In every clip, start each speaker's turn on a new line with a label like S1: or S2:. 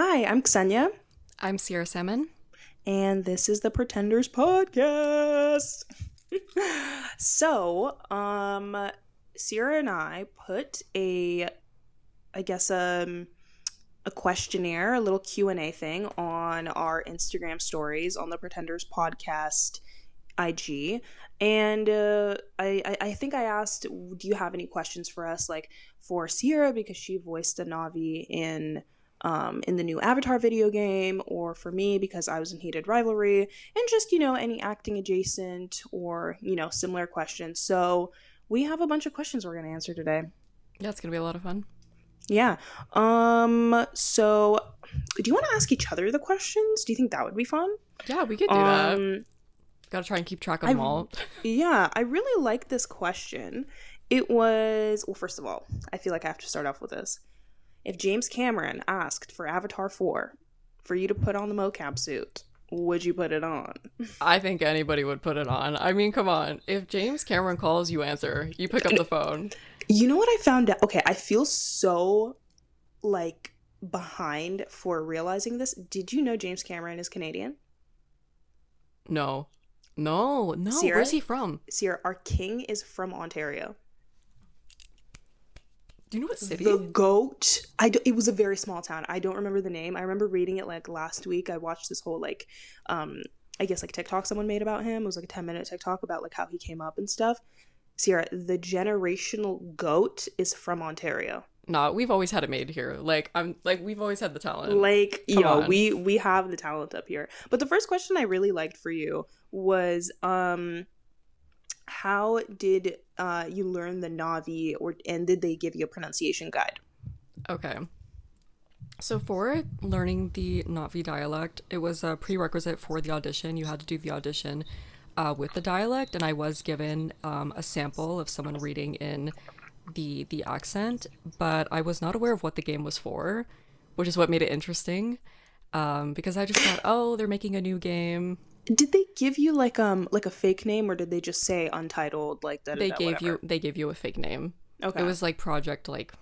S1: Hi, I'm Ksenia,
S2: I'm Sierra Salmon.
S1: and this is the Pretenders podcast. So, Sierra and I put I guess, a questionnaire, a little Q&A thing on our Instagram stories on the Pretenders podcast IG, and I think I asked, do you have any questions for us, like for Sierra because she voiced a Navi in the new Avatar video game, or for me because I was in Heated Rivalry, and just any acting adjacent or similar questions. So we have a bunch of questions we're gonna answer today.
S2: Yeah, it's gonna be a lot of fun.
S1: Yeah. So do you want to ask each other the questions? Do you think that would be fun?
S2: Yeah, we could do that. Gotta try and keep track of them all.
S1: Yeah, I really like this question. It was, well, first of all, I feel like I have to start off with this. If James Cameron asked for Avatar 4 for you to put on the mocap suit, would you put it on?
S2: I think anybody would put it on. I mean, come on. If James Cameron calls, you answer. You pick up the phone.
S1: You know what I found out? Okay, I feel so, like, behind for realizing this. Did you know James Cameron is Canadian?
S2: No.
S1: Sierra?
S2: Where's he from?
S1: Sierra, our king is from Ontario.
S2: Do you know what city?
S1: The goat. It was a very small town. I don't remember the name. I remember reading it like last week. I watched this whole I guess like TikTok someone made about him. It was like a 10-minute TikTok about like how he came up and stuff. Sierra, the generational goat is from Ontario.
S2: Nah, we've always had it made here. We've always had the talent.
S1: Like,
S2: Come on.
S1: we have the talent up here. But the first question I really liked for you was how did you learn the Navi, and did they give you a pronunciation guide?
S2: Okay. So for learning the Navi dialect, it was a prerequisite for the audition. You had to do the audition with the dialect, and I was given a sample of someone reading in the accent, but I was not aware of what the game was for, which is what made it interesting. Because I just thought, oh, they're making a new game.
S1: Did they give you like a fake name, or did they just say untitled, like that?
S2: They gave you a fake name.
S1: Okay.
S2: It was like Project, like,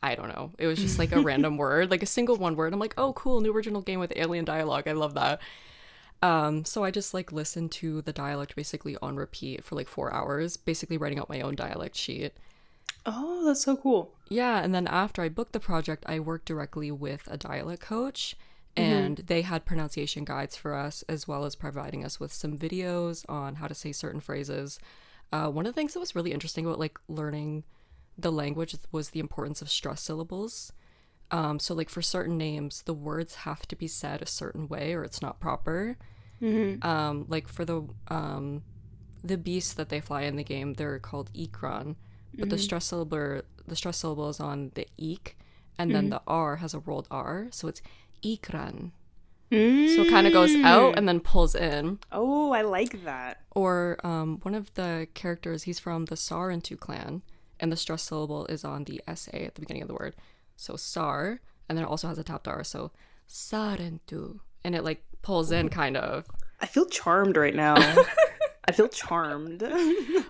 S2: I don't know. It was just like a random word, like a single one word. I'm like, oh, cool, new original game with alien dialogue. I love that. So I just like listened to the dialect basically on repeat for like 4 hours, basically writing out my own dialect sheet.
S1: Oh, that's so cool.
S2: Yeah, and then after I booked the project, I worked directly with a dialect coach, and they had pronunciation guides for us, as well as providing us with some videos on how to say certain phrases. One of the things that was really interesting about like learning the language was the importance of stress syllables. So like for certain names, the words have to be said a certain way or it's not proper. Like for the beasts that they fly in the game, they're called ikran, but the stress syllable is on the ik, and then the r has a rolled r, so it's ikran. So it kind of goes out and then pulls in.
S1: Oh, I like that.
S2: Or one of the characters, he's from the Sarentu clan, and the stress syllable is on the sa at the beginning of the word. So sar, and then it also has a tapped r, so Sarentu, and it like pulls in kind of.
S1: I feel charmed right now. I feel charmed.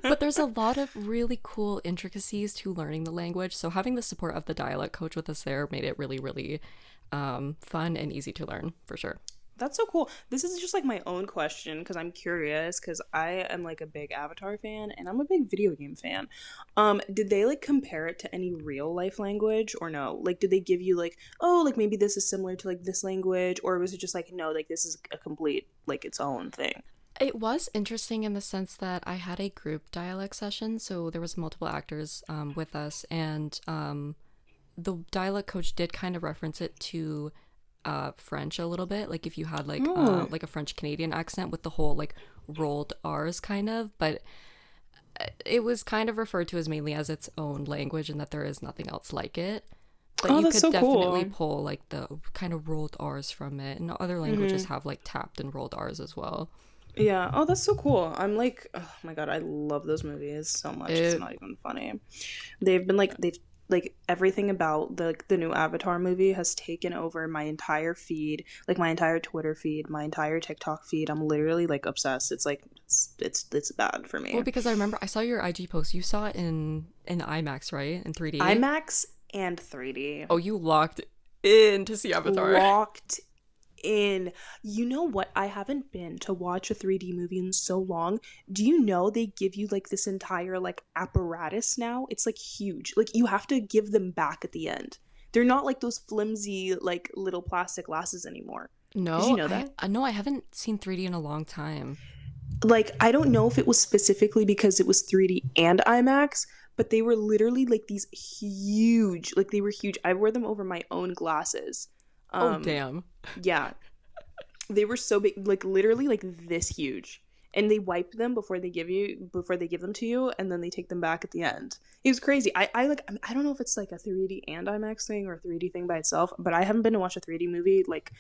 S2: But there's a lot of really cool intricacies to learning the language, so having the support of the dialect coach with us there made it really, really fun and easy to learn, for sure.
S1: That's so cool. This is just like my own question because I'm curious, because I am like a big Avatar fan and I'm a big video game fan. Did they like compare it to any real life language, or no? Like, did they give you like, oh, like maybe this is similar to like this language, or was it just like, no, like this is a complete like its own thing?
S2: It was interesting in the sense that I had a group dialect session, so there was multiple actors with us, and the dialect coach did kind of reference it to French a little bit, like if you had like a French Canadian accent with the whole like rolled R's kind of, but it was kind of referred to as mainly as its own language and that there is nothing else like it. But you could
S1: so
S2: definitely
S1: cool.
S2: pull like the kind of rolled R's from it, and other languages have like tapped and rolled R's as well.
S1: Yeah. Oh, that's so cool. I'm like, oh my god, I love those movies so much. It's not even funny. They've everything about the new Avatar movie has taken over my entire feed, like my entire Twitter feed, my entire TikTok feed. I'm literally like obsessed. It's like it's bad for me.
S2: Well, because I remember I saw your IG post. You saw it in IMAX, right? In 3D.
S1: IMAX and 3D.
S2: Oh, you locked in to see Avatar.
S1: Locked in. You know what? I haven't been to watch a 3D movie in so long. Do you know they give you like this entire like apparatus now? It's like huge. Like you have to give them back at the end. They're not like those flimsy like little plastic glasses anymore. Did you
S2: No,
S1: know that?
S2: no, I haven't seen 3D in a long time.
S1: Like I don't know if it was specifically because it was 3D and IMAX, but they were literally like these huge, like they were huge. I wore them over my own glasses.
S2: Oh,
S1: Um
S2: damn.
S1: yeah, they were so big, like literally like this huge. And they wipe them before they give them to you, and then they take them back at the end. It was crazy. I don't know if it's like a 3D and IMAX thing or a 3D thing by itself, but I haven't been to watch a 3D movie like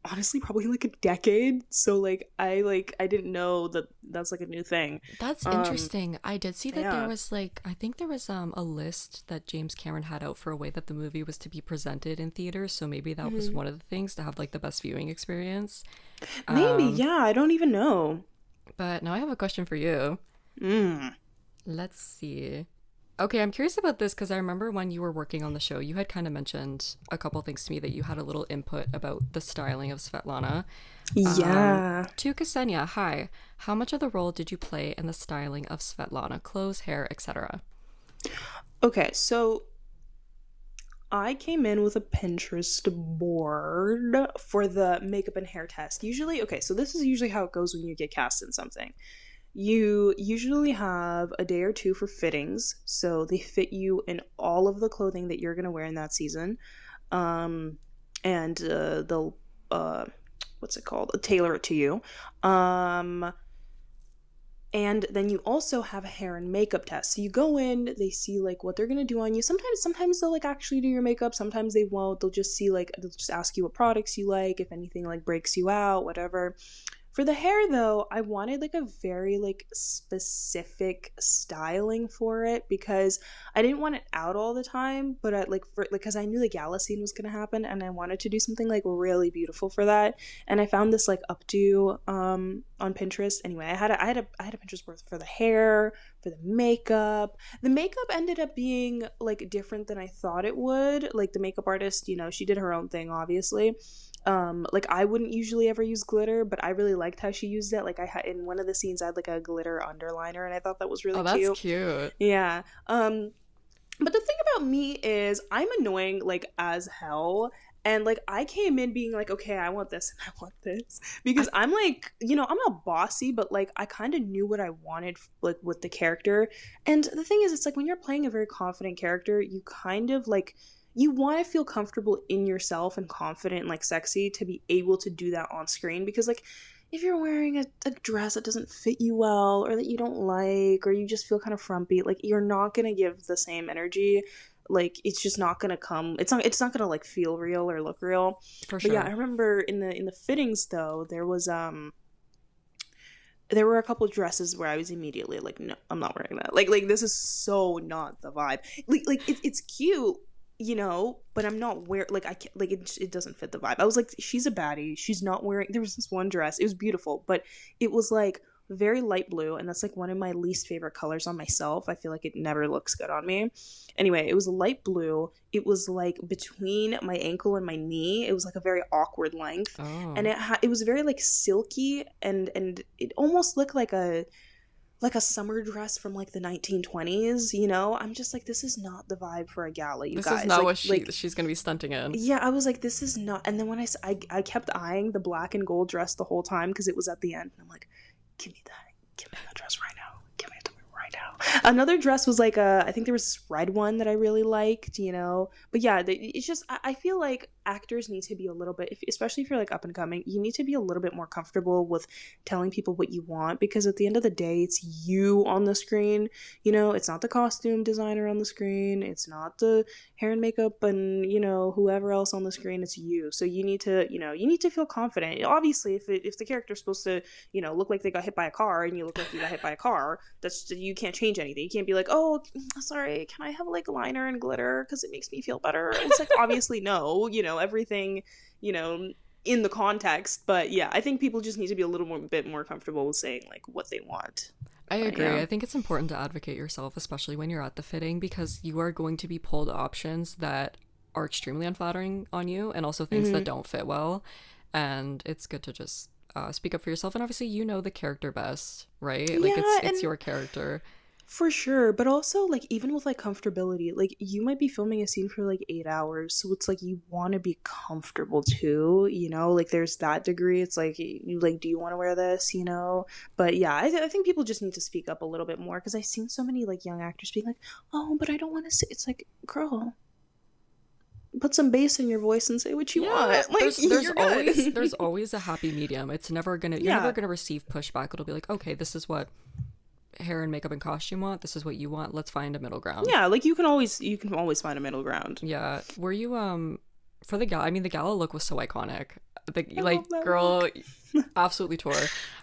S1: honestly probably like a decade. So I didn't know that that's like a new thing.
S2: That's
S1: Um
S2: interesting. I did see that there
S1: yeah.
S2: was like, I think there was a list that James Cameron had out for a way that the movie was to be presented in theaters. So maybe that was
S1: Mhm.
S2: one of the things to have like the best viewing experience.
S1: Maybe,
S2: Um,
S1: yeah, I don't even know.
S2: but now I have a question for you.
S1: Mm.
S2: Let's see. Okay, I'm curious about this because I remember when you were working on the show, you had kind of mentioned a couple things to me that you had a little input about the styling of Svetlana.
S1: Yeah.
S2: To Ksenia, hi. How much of the role did you play in the styling of Svetlana? Clothes, hair, etc.
S1: Okay, so I came in with a Pinterest board for the makeup and hair test. Usually, okay, so this is usually how it goes when you get cast in something. You usually have a day or two for fittings, so they fit you in all of the clothing that you're gonna wear in that season. Um, and they'll what's it called? Tailor it to you. Um, and then you also have a hair and makeup test. So you go in, they see like what they're gonna do on you. Sometimes they'll like actually do your makeup. Sometimes they won't. They'll just see like they'll just ask you what products you like, if anything like breaks you out, whatever. For the hair though, I wanted like a very like specific styling for it because I didn't want it out all the time, but I like for like because I knew the gala scene was gonna happen and I wanted to do something like really beautiful for that. And I found this like updo on Pinterest. Anyway, I had a Pinterest board for the hair, for the makeup. The makeup ended up being like different than I thought it would. Like the makeup artist, she did her own thing obviously. Like I wouldn't usually ever use glitter, but I really liked how she used it. Like I had in one of the scenes I had like a glitter underliner and I thought that was
S2: Oh,
S1: really
S2: that's
S1: cute.
S2: cute.
S1: Yeah. But the thing about me is I'm annoying like as hell. And like I came in being like, okay, I want this and I want this
S2: I
S1: because I'm like, I'm not bossy, but like I kind of knew what I wanted like with the character. And the thing is, it's like when you're playing a very confident character, you kind of like you want to feel comfortable in yourself and confident and like sexy to be able to do that on screen because like if you're wearing a dress that doesn't fit you well or that you don't like or you just feel kind of frumpy, like you're not gonna give the same energy. Like it's just not gonna come. It's not gonna like feel real or look real.
S2: for
S1: But yeah, I
S2: sure.
S1: remember in the fittings though there were a couple dresses where I was immediately like, no, I'm not wearing that. Like this is so not the vibe. Like it's cute, but I'm not wearing like I can't like it doesn't fit the vibe. I was like, she's a baddie. She's not wearing. There was this one dress. It was beautiful, but it was like very light blue, and that's like one of my least favorite colors on myself. I feel like it never looks good on me. Anyway, it was light blue. It was like between my ankle and my knee. It was like a very awkward length, and
S2: Oh,
S1: it was very like silky, and it almost looked like a summer dress from like the 1920s. I'm just like, this is not the vibe for a gala, you
S2: this is
S1: guys.
S2: not
S1: like
S2: what
S1: like
S2: she's gonna be stunting in.
S1: yeah, I was like, this is not. And then when I kept eyeing the black and gold dress the whole time because it was at the end and I'm like, give me that dress right now, give me it to me right now. Another dress was like I think there was this red one that I really liked, but yeah, it's just I feel like actors need to be a little bit, especially if you're like up and coming, you need to be a little bit more comfortable with telling people what you want because at the end of the day it's you on the screen. It's not the costume designer on the screen, it's not the hair and makeup and whoever else on the screen, it's you. So you need to feel confident. Obviously if the character's supposed to look like they got hit by a car and you look like you got hit by a car, that's you can't change anything. You can't be like, oh, sorry, can I have like liner and glitter because it makes me feel better. It's like obviously no, everything, you know in the context. But yeah, I think people just need to be a little more bit more comfortable with saying like what they want.
S2: I
S1: But
S2: agree.
S1: yeah.
S2: I think it's important to advocate yourself, especially when you're at the fitting, because you are going to be pulled options that are extremely unflattering on you, and also things that
S1: Hmm.
S2: don't fit well. And it's good to just speak up for yourself. And obviously, you know the character best, right? Like
S1: Yeah,
S2: it's
S1: and
S2: your character.
S1: for sure, but also like even with like comfortability, like you might be filming a scene for like 8 hours, so it's like you want to be comfortable too, you know? Like there's that degree. It's like you like, do you want to wear this, you know? But yeah, I think people just need to speak up a little bit more because I've seen so many like young actors being like, "Oh, but I don't want to say." It's like, girl, put some bass in your voice and say what you
S2: Yeah,
S1: want. Like
S2: there's
S1: you're
S2: always
S1: good.
S2: always a happy medium. It's never gonna You're never
S1: Yeah.
S2: gonna receive pushback. It'll be like, okay, this is what hair and makeup and costume want. This is what you want. Let's find a middle ground.
S1: Yeah, like you can always find a middle ground.
S2: Yeah. Were you for the gala? I mean, the gala look was so iconic. The
S1: I
S2: like
S1: love that
S2: girl
S1: look.
S2: absolutely tore.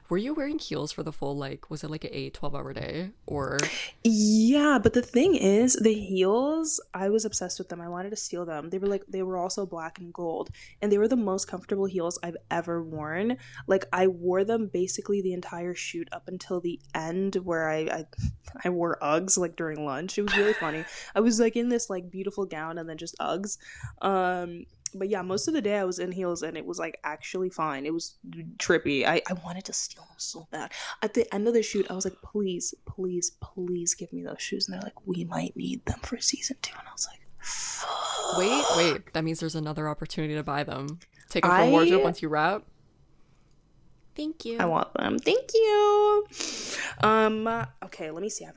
S2: Were you wearing heels for the full, like, was it like a 12-hour day or?
S1: Yeah, but the thing is, the heels, I was obsessed with them. I wanted to steal them. They were like they were also black and gold, and they were the most comfortable heels I've ever worn. Like I wore them basically the entire shoot up until the end where I wore Uggs like during lunch. It was really funny. I was like in this like beautiful gown and then just Uggs. But yeah, most of the day I was in heels and it was like actually fine. It was trippy. I wanted to steal them so bad. At the end of the shoot, I was like, please, please, please give me those shoes. And they're like, we might need them for season 2. And I was like,
S2: Wait, that means there's another opportunity to buy them. Take them from wardrobe
S1: I
S2: once you wrap. Thank
S1: I
S2: you.
S1: want them. Thank you. Okay, let me see. I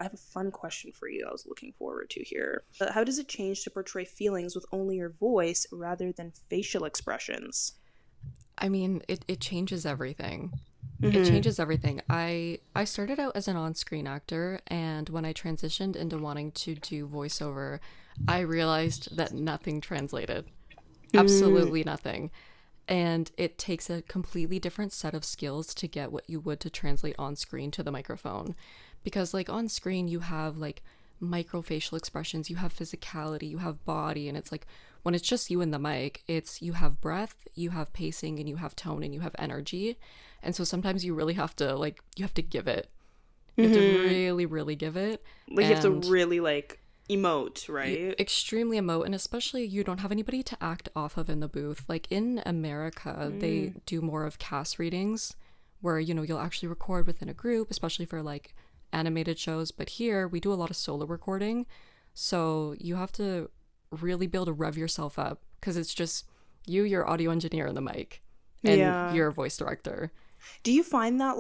S1: have a fun question for you I was looking forward to here. How does it change to portray feelings with only your voice rather than facial expressions?
S2: I mean, it changes everything. It
S1: Mm-hmm.
S2: changes everything. I started out as an on-screen actor, and when I transitioned into wanting to do voiceover, I realized that nothing translated.
S1: Mm,
S2: Absolutely nothing. And it takes a completely different set of skills to get what you would to translate on screen to the microphone. Because like on screen you have like micro facial expressions, you have physicality, you have body, and it's like when it's just you and the mic, it's you have breath, you have pacing, and you have tone, and you have energy. And so sometimes you really have to like you have to give it. You have to
S1: mm-hmm.
S2: really, really give it.
S1: Like you have to
S2: And
S1: really like emote,
S2: you
S1: right?
S2: extremely emote, and especially you don't have anybody to act off of in the booth. Like in America they
S1: Mm.
S2: do more of cast readings where you'll actually record within a group, especially for like animated shows, but here we do a lot of solo recording, so you have to really be able to rev yourself up because it's just you, your audio engineer, and the mic, and
S1: Yeah.
S2: your voice director.
S1: Do you find that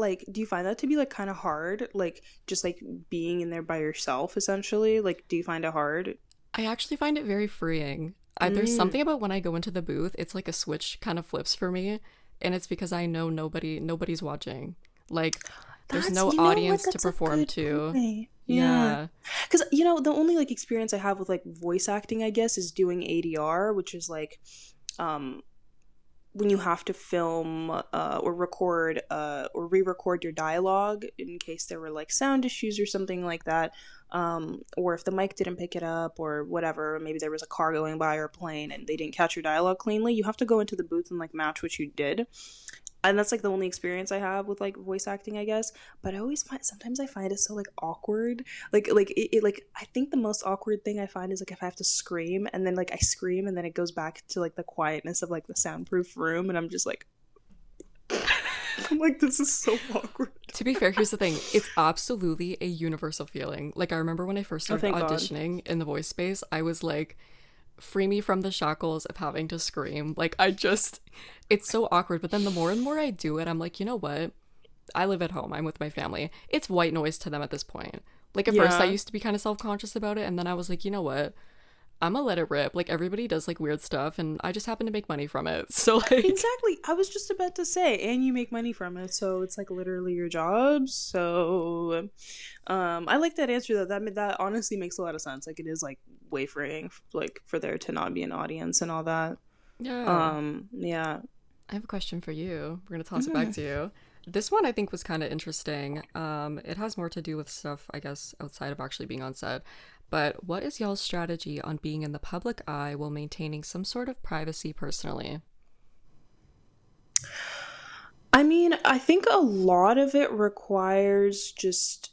S1: to be like kind of hard? Like just like being in there by yourself essentially? Like do you find it hard?
S2: I actually find it very freeing. There's
S1: Mm.
S2: something about when I go into the booth, it's like a switch kind of flips for me, and it's because I know nobody's watching. Like, there's
S1: That's
S2: no
S1: you know what?
S2: audience to
S1: That's a
S2: perform
S1: good
S2: to.
S1: point. Yeah.
S2: Yeah.
S1: Cuz you know, the only like experience I have with like voice acting, I guess, is doing ADR, which is like um when you have to film or record or re-record your dialogue in case there were like sound issues or something like that, or if the mic didn't pick it up or whatever, maybe there was a car going by or a plane and they didn't catch your dialogue cleanly, you have to go into the booth and like match what you did. And that's like the only experience I have with like voice acting, I guess. But I always find sometimes I find it so like awkward. Like I think the most awkward thing I find is like if I have to scream and then like I scream and then it goes back to like the quietness of like the soundproof room and I'm just like I'm like this is so awkward.
S2: To be fair, here's the thing. It's absolutely a universal feeling. Like, I remember when I first
S1: Oh,
S2: started
S1: thank God.
S2: auditioning in the voice space, I was like, free me from the shackles of having to scream. Like, it's so awkward. But then the more and more I do it, I'm like, you know what? I live at home. I'm with my family. It's white noise to them at this point. Like, at first, I
S1: Yeah.
S2: used to be kind of self conscious about it. And then I was like, you know what? I'm gonna let it rip. Like, everybody does like weird stuff, and I just happen to make money from it. So, like,
S1: Exactly. I was just about to say, and you make money from it, so it's like literally your job. So, I like that answer though. That honestly makes a lot of sense. Like it is like way freeing, like for there to not be an audience and all that.
S2: yeah.
S1: Yeah.
S2: I have a question for you. We're gonna toss it back
S1: Mhm.
S2: to you. This one I think was kind of interesting. It has more to do with stuff, I guess, outside of actually being on set. But what is y'all's strategy on being in the public eye while maintaining some sort of privacy personally?
S1: I mean, I think a lot of it requires just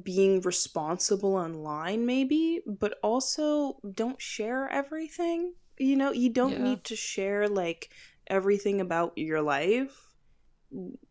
S1: being responsible online maybe, but also don't share everything. You don't
S2: Yeah.
S1: need to share like everything about your life.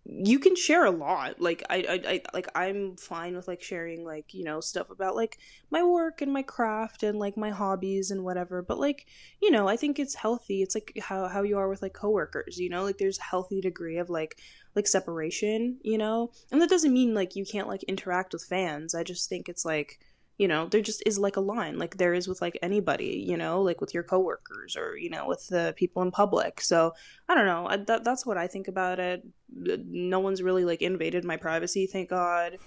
S1: You can share a lot. Like like I'm fine with like sharing like, stuff about like my work and my craft and like my hobbies and whatever. But like, I think it's healthy. It's like how you are with like coworkers, like there's a healthy degree of like separation, And that doesn't mean like you can't like interact with fans. I just think it's like, there just is like a line like there is with like anybody, like with your coworkers or, with the people in public. So I don't know. That's what I think about it. No one's really like invaded my privacy, thank God.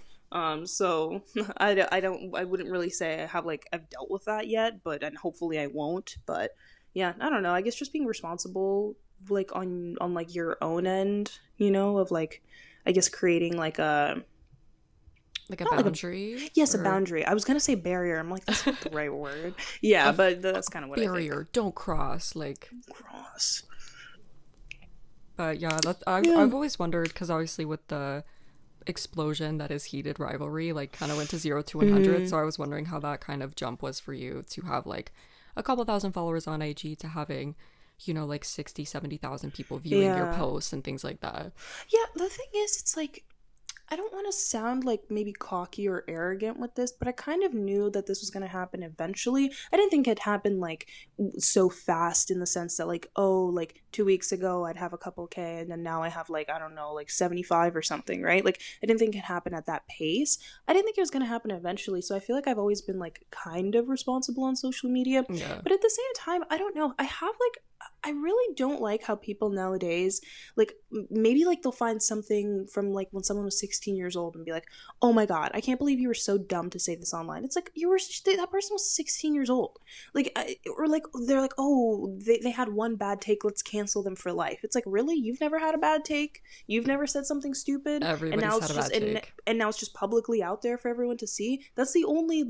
S1: So I wouldn't really say I've dealt with that yet, but and hopefully I won't. But yeah, I don't know. I guess just being responsible like on like your own end, of like I guess creating like a
S2: Like a
S1: not like a
S2: boundary
S1: yes, a
S2: or
S1: boundary. I was gonna say barrier. I'm like, that's not the right word. Yeah,
S2: a
S1: but that's kind of what I think.
S2: barrier. Don't cross. Like,
S1: Cross.
S2: but yeah,
S1: Yeah.
S2: I've always wondered because obviously with the explosion that is Heated Rivalry, like kind of went to 0 to 100.
S1: Mm,
S2: So I was wondering how that kind of jump was for you to have like a couple thousand followers on IG to having, like 60, 70,000 people viewing your
S1: yeah.
S2: posts and things like that.
S1: Yeah, the thing is, it's like I don't want to sound like maybe cocky or arrogant with this, but I kind of knew that this was going to happen eventually. I didn't think it happened like so fast in the sense that like, oh, like 2 weeks ago I'd have a couple K and then now I have like, I don't know, like 75 or something, right? Like I didn't think it happened at that pace. I didn't think it was going to happen eventually. So I feel like I've always been like kind of responsible on social media.
S2: Yeah.
S1: But at the same time, I don't know. I really don't like how people nowadays like maybe like they'll find something from like when someone was 16 years old and be like, oh my god, I can't believe you were so dumb to say this online. It's like that person was 16 years old, like or like they're like, oh, they had one bad take, let's cancel them for life. It's like, really, you've never had a bad take, you've never said something stupid, and now
S2: Everybody's had
S1: it's
S2: a
S1: just
S2: bad take.
S1: and now it's just publicly out there for everyone to see. That's the only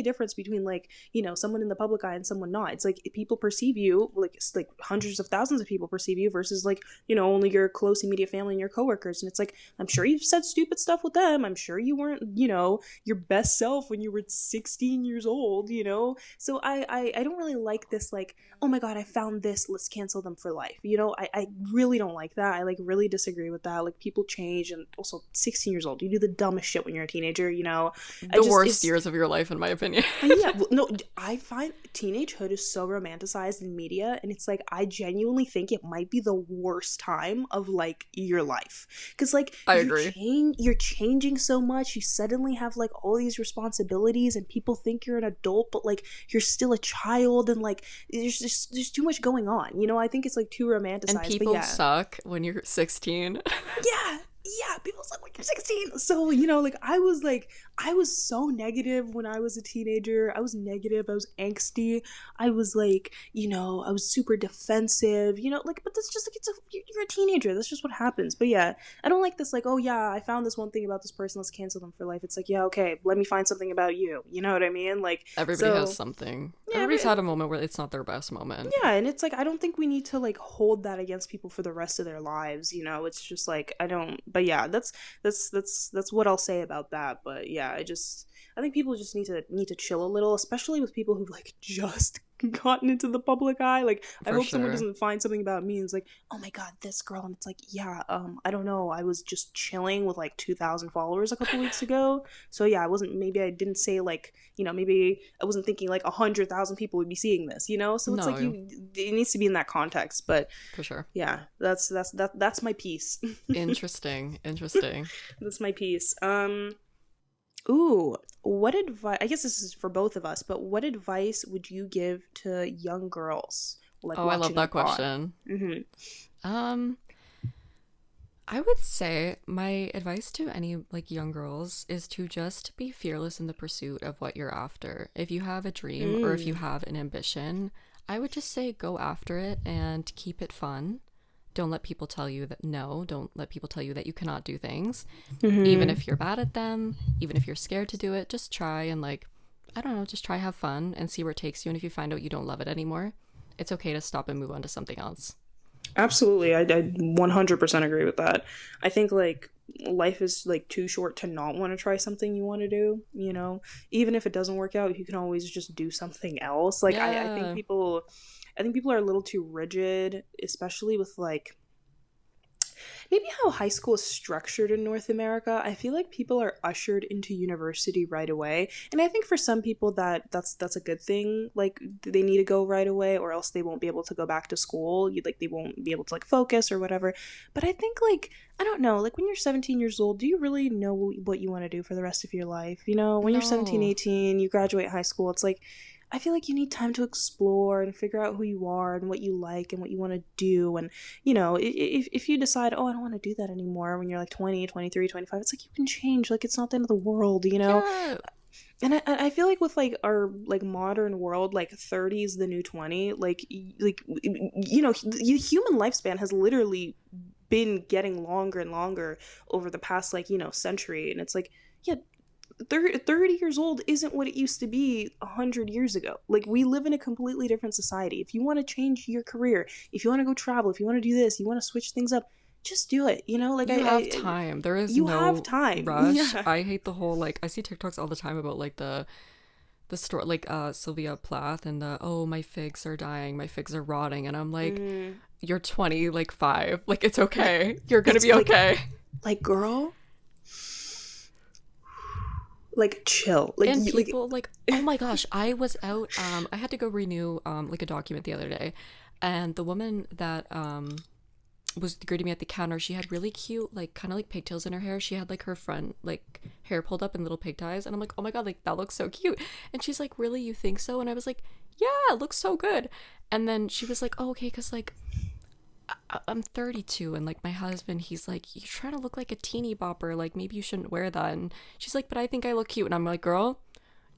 S1: difference between like, someone in the public eye and someone not. It's like people perceive you like hundreds of thousands of people perceive you versus like, only your close immediate family and your coworkers. And it's like, I'm sure you've said stupid stuff with them, I'm sure you weren't, your best self when you were 16 years old, so I don't really like this like, oh my god, I found this, let's cancel them for life. I really don't like that. I like really disagree with that. Like people change, and also 16 years old, you do the dumbest shit when you're a teenager. I
S2: The
S1: just
S2: worst
S1: it's
S2: years of your life, in my opinion.
S1: yeah, well, no, I find teenagehood is so romanticized in media, and it's like I genuinely think it might be the worst time of like your life, because like
S2: I agree.
S1: you're changing so much. You suddenly have like all these responsibilities, and people think you're an adult, but like you're still a child, and like there's too much going on. I think it's like too
S2: And
S1: romanticized. But
S2: people
S1: yeah,
S2: suck when you're 16.
S1: yeah, people suck when you're 16. So, like I was so negative when I was a teenager. I was negative, I was angsty. I was like, I was super defensive, like, but that's just like, you're a teenager. That's just what happens. But yeah, I don't like this, like, oh yeah, I found this one thing about this person, let's cancel them for life. It's like, yeah, okay, let me find something about you. You know what I mean? Like,
S2: Everybody has
S1: so
S2: something.
S1: yeah,
S2: Everybody's had a moment where it's not their best moment.
S1: yeah, and it's like I don't think we need to like hold that against people for the rest of their lives. It's just like I don't. But yeah, that's what I'll say about that. But yeah, I think people just need to chill a little, especially with people who've like just gotten into the public eye. Like I
S2: For
S1: hope someone
S2: sure.
S1: doesn't find something about me and it's like, oh my god, this girl, and it's like, yeah, I don't know, I was just chilling with like 2,000 followers a couple weeks ago. So yeah, maybe I didn't say like, maybe I wasn't thinking like 100,000 people would be seeing this. So it's like
S2: No,
S1: it needs to be in that context. But
S2: for sure.
S1: yeah, that's my piece.
S2: Interesting. Interesting.
S1: That's my piece. Ooh, what advice? I guess this is for both of us, but what advice would you give to young girls like
S2: Oh, I love
S1: watching the
S2: that
S1: pod?
S2: question.
S1: Mm-hmm.
S2: Um, I would say my advice to any like young girls is to just be fearless in the pursuit of what you're after. If you have a dream or if you
S1: Mm.
S2: have an ambition, I would just say go after it and keep it fun. Don't let people tell you that no, don't let people tell you that you cannot do things. Even
S1: Mm-hmm.
S2: if you're bad at them, even if you're scared to do it, just try and like, I don't know, just try have fun and see where it takes you. And if you find out you don't love it anymore, it's okay to stop and move on to something else.
S1: Absolutely. I 100% agree with that. I think like life is like too short to not want to try something you want to do, even if it doesn't work out, you can always just do something else. Like
S2: Yeah.
S1: I think people are a little too rigid, especially with like maybe how high school is structured in North America. I feel like people are ushered into university right away, and I think for some people that's a good thing. Like they need to go right away, or else they won't be able to go back to school. They won't be able to like focus or whatever. But I think like I don't know, like when you're 17 years old, do you really know what you want to do for the rest of your life? When you're 17,
S2: No.
S1: 18, you graduate high school, it's like I feel like you need time to explore and figure out who you are and what you like and what you want to do. And, if you decide, oh, I don't want to do that anymore when you're like 20, 23, 25, it's like you can change. Like, it's not the end of the world.
S2: Yeah.
S1: And I feel like with like our like modern world, like 30 is the new 20. The human lifespan has literally been getting longer and longer over the past like century. And it's like, yeah, 30 years old isn't what it used to be 100 years ago. Like, we live in a completely different society. If you want to change your career, if you want to go travel, if you want to do this, you want to switch things up, just do it. Like
S2: You have time. There is
S1: you have
S2: no
S1: time.
S2: rush.
S1: Yeah.
S2: I hate the whole like I see TikToks all the time about like the story like Sylvia Plath and the oh my figs are dying, my figs are rotting, and I'm like you're 20 like 5. Like it's okay. You're going to be
S1: Like,
S2: okay.
S1: like girl, like chill.
S2: And people like oh my gosh, I was out I had to go renew like a document the other day, and the woman that was greeting me at the counter, she had really cute like kind of like pigtails in her hair. She had like her front like hair pulled up in little pig ties, and I'm like oh my god, like that looks so cute. And she's like really, you think so? And I was like yeah, it looks so good. And then she was like oh okay, because like I'm 32 and like my husband, he's like you're trying to look like a teeny bopper, like maybe you shouldn't wear that. And she's like but I think I look cute. And I'm like girl,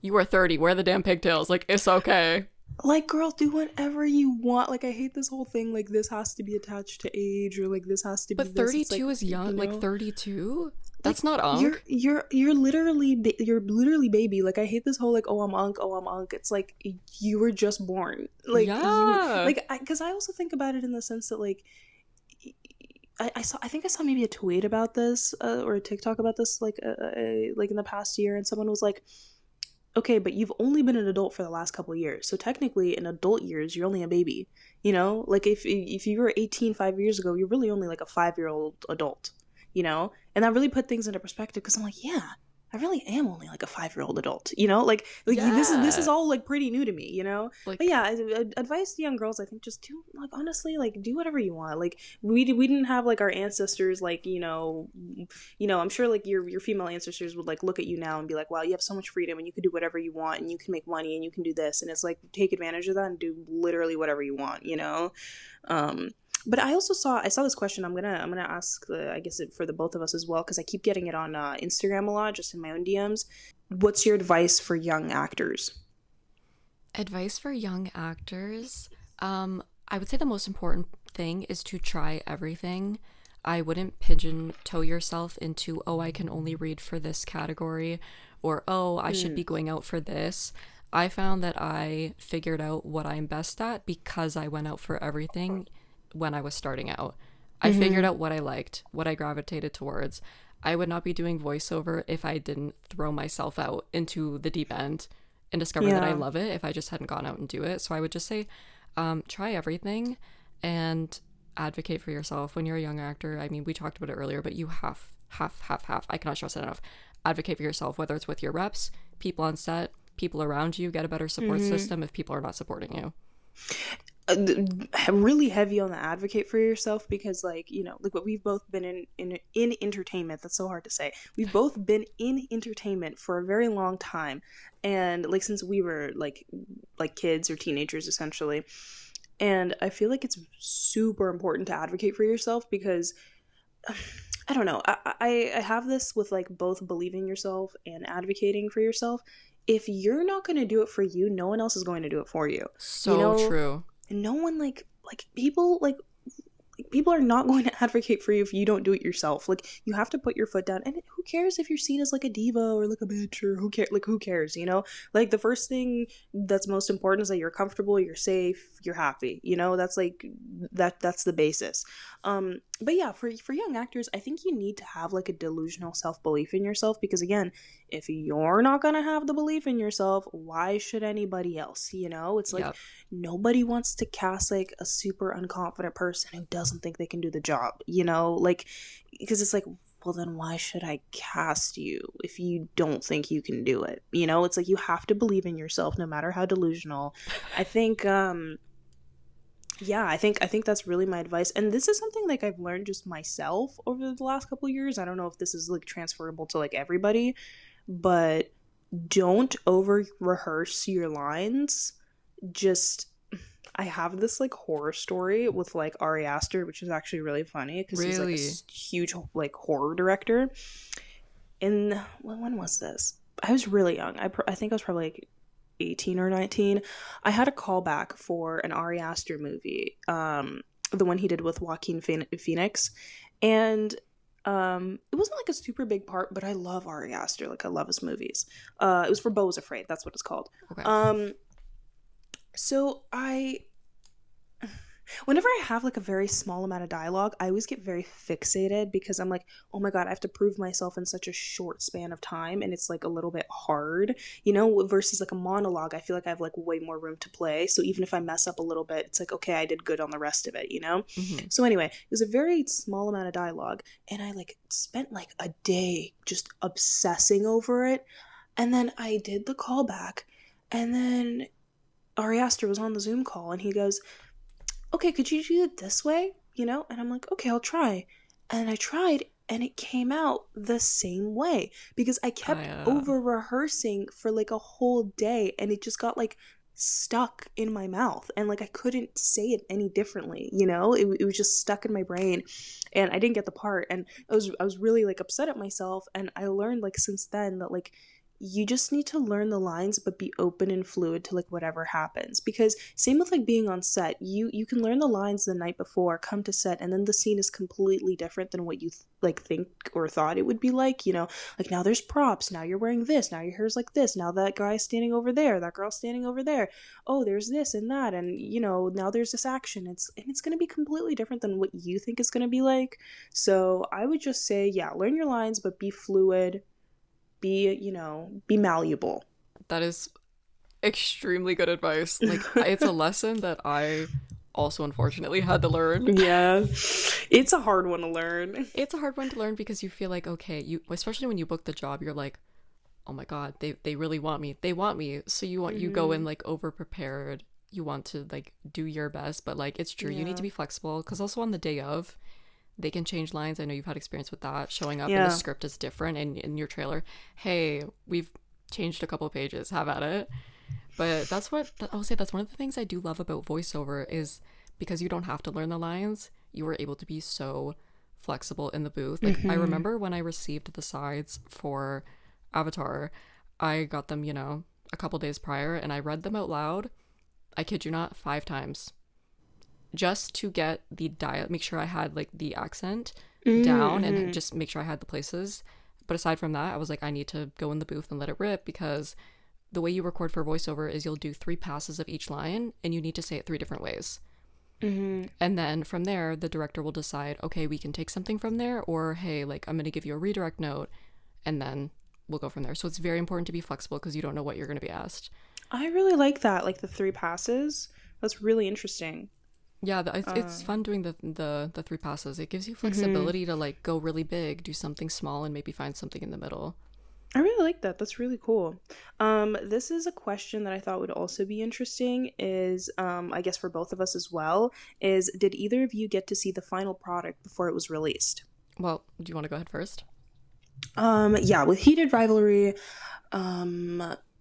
S2: you are 30, wear the damn pigtails, like it's okay.
S1: Like, girl, do whatever you want. Like, I hate this whole thing, like, this has to be attached to age, or like this has to be
S2: But
S1: this. It's like,
S2: 32 is young, like 32,
S1: like
S2: that's not unk.
S1: you're literally you're literally baby. Like, I hate this whole like oh I'm unk, oh I'm unk. It's like you were just born. Like you
S2: Yeah.
S1: like because I also think about it in the sense that like I think I saw maybe a tweet about this or a TikTok about this like in the past year, and someone was like, okay, but you've only been an adult for the last couple of years, so technically in adult years you're only a baby. Like if you were 18 5 years ago, you're really only like a 5-year-old adult. And that really put things into perspective, because I'm like, yeah, I really am only like a 5-year-old adult. Like this is
S2: Yeah.
S1: all like pretty new to me. But
S2: Like
S1: yeah, advice to young girls, I think just do, like, honestly, like do whatever you want. Like we didn't have like our ancestors, like I'm sure like your female ancestors would like look at you now and be like, wow, you have so much freedom and you can do whatever you want and you can make money and you can do this, and it's like take advantage of that and do literally whatever you want. um but I saw this question. I'm gonna ask I guess for the both of us as well, because I keep getting it on Instagram a lot, just in my own DMs. What's your advice for young actors?
S2: advice for young actors. I would say the most important thing is to try everything. I wouldn't pigeon toe yourself into, oh, I can only read for this category, or oh, I should be going out for this. I found that I figured out what I'm best at because I went out for everything when I was starting out. I figured out what I liked, what I gravitated towards. I would not be doing voiceover if I didn't throw myself out into the deep end and discover that I
S1: Yeah.
S2: love it if I just hadn't gone out and do it. So I would just say, try everything and advocate for yourself when you're a young actor. I mean, we talked about it earlier, but you have. I cannot stress that enough. Advocate for yourself, whether it's with your reps, people on set, people around you. Get a better support system if people are not supporting you.
S1: Really heavy on the advocate for yourself, because like like what we've both been in entertainment. That's so hard to say. We've both been in entertainment for a very long time, and like since we were like kids or teenagers essentially. And I feel like it's super important to advocate for yourself, because I don't know, I have this with like both believing yourself and advocating for yourself. If you're not going to do it for you, no one else is going to do it for you. you
S2: So
S1: know
S2: true.
S1: and no one like people like people are not going to advocate for you if you don't do it yourself. Like, you have to put your foot down. And who cares if you're seen as like a diva or like a bitch, or who cares, you know? Like the first thing that's most important is that you're comfortable, you're safe, you're happy, you know? That's like that's the basis. But yeah, for young actors, I think you need to have like a delusional self-belief in yourself, because again, if you're not gonna have the belief in yourself, why should anybody else? You know, it's like
S2: Yep.
S1: nobody wants to cast like a super unconfident person who doesn't think they can do the job, you know, like, because it's like, well, then why should I cast you if you don't think you can do it? You know, it's like you have to believe in yourself no matter how delusional. I think yeah, I think that's really my advice. And this is something like I've learned just myself over the last couple of years. I don't know if this is like transferable to like everybody, but don't over rehearse your lines. Just I have this like horror story with like Ari Aster, which is actually really funny because he's like a
S2: Really?
S1: huge like horror director. In when was this? I was really young. I think I was probably like 18 or 19. I had a callback for an Ari Aster movie, the one he did with Joaquin Phoenix, and it wasn't like a super big part, but I love Ari Aster. Like I love his movies. It was for Beau Was Afraid. That's what it's called.
S2: Okay.
S1: So whenever I have like a very small amount of dialogue, I always get very fixated because I'm like, oh my God, I have to prove myself in such a short span of time. And it's like a little bit hard, you know, versus like a monologue. I feel like I have like way more room to play. So even if I mess up a little bit, it's like, okay, I did good on the rest of it, you know?
S2: Mm-hmm.
S1: So anyway, it was a very small amount of dialogue. And I like spent like a day just obsessing over it. And then I did the callback. And then Ari Aster was on the Zoom call and he goes, okay, could you do it this way? You know? And I'm like, okay, I'll try. And I tried and it came out the same way because I kept over rehearsing for like a whole day and it just got like stuck in my mouth and like I couldn't say it any differently, you know? It was just stuck in my brain and I didn't get the part and I was really like upset at myself, and I learned like since then that like you just need to learn the lines but be open and fluid to like whatever happens, because same with like being on set, you can learn the lines the night before, come to set, and then the scene is completely different than what you like think or thought it would be, like, you know, like now there's props, now you're wearing this, now your hair's like this, now that guy's standing over there, that girl's standing over there, oh there's this and that, and you know now there's this action, it's going to be completely different than what you think it's going to be like. So I would just say, yeah, learn your lines but be fluid, be malleable.
S2: That is extremely good advice. Like, it's a lesson that I also unfortunately had to learn.
S1: Yeah. It's a hard one to learn.
S2: It's a hard one to learn because you feel like, okay, especially when you book the job, you're like, oh my God, they really want me. They want me. So you go in like over prepared. You want to like do your best, but like it's true. You need to be flexible because also on the day of, they can change lines. I know you've had experience with that. Showing up and the script is different, and in your trailer, hey, we've changed a couple of pages. Have at it. But I'll say that's one of the things I do love about voiceover is because you don't have to learn the lines. You were able to be so flexible in the booth. Like I remember when I received the sides for Avatar, I got them, you know, a couple days prior, and I read them out loud. I kid you not, 5 times. Just to get the make sure I had like the accent down and just make sure I had the places. But aside from that, I was like, I need to go in the booth and let it rip, because the way you record for voiceover is you'll do 3 passes of each line and you need to say it 3 different ways. And then from there, the director will decide, okay, we can take something from there, or hey, like I'm going to give you a redirect note, and then we'll go from there. So it's very important to be flexible because you don't know what you're going to be asked.
S1: I really like that, like the 3 passes. That's really interesting.
S2: Yeah, it's fun doing the 3 passes. It gives you flexibility to like go really big, do something small, and maybe find something in the middle.
S1: I really like that. That's really cool. This is a question that I thought would also be interesting is, I guess for both of us as well, is did either of you get to see the final product before it was released?
S2: Well, do you want to go ahead first?
S1: Yeah, with Heated Rivalry,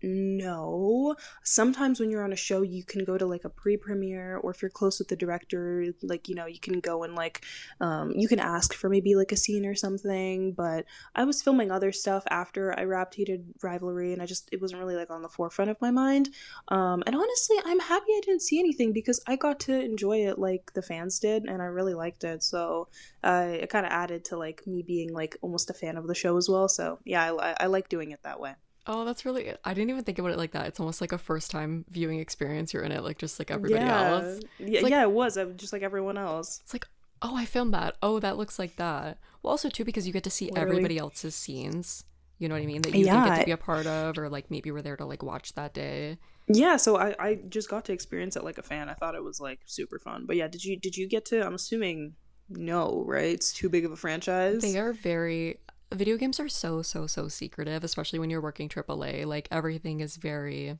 S1: No. Sometimes when you're on a show, you can go to like a pre-premiere, or if you're close with the director, like, you can go and like, you can ask for maybe like a scene or something. But I was filming other stuff after I wrapped Heated Rivalry, and it wasn't really like on the forefront of my mind. And honestly, I'm happy I didn't see anything because I got to enjoy it like the fans did, and I really liked it. So it kind of added to like me being like almost a fan of the show as well. So yeah, I like doing it that way.
S2: Oh, that's really, I didn't even think about it like that. It's almost like a first time viewing experience. You're in it like just like everybody
S1: Yeah.
S2: else.
S1: Yeah,
S2: It's like
S1: yeah, it was. I was just like everyone else.
S2: it's like, oh, I filmed that. Oh, that looks like that. Well, also too because you get to see
S1: Literally.
S2: everybody else's scenes. You know what I mean? That you didn't get to
S1: Yeah.
S2: be a part of, or like maybe were there to like watch that day.
S1: Yeah, so I just got to experience it like a fan. I thought it was like super fun. But yeah, did you get to, I'm assuming no, right? It's too big of a
S2: They
S1: franchise.
S2: are very, video games are so secretive, especially when you're working AAA. Like everything is very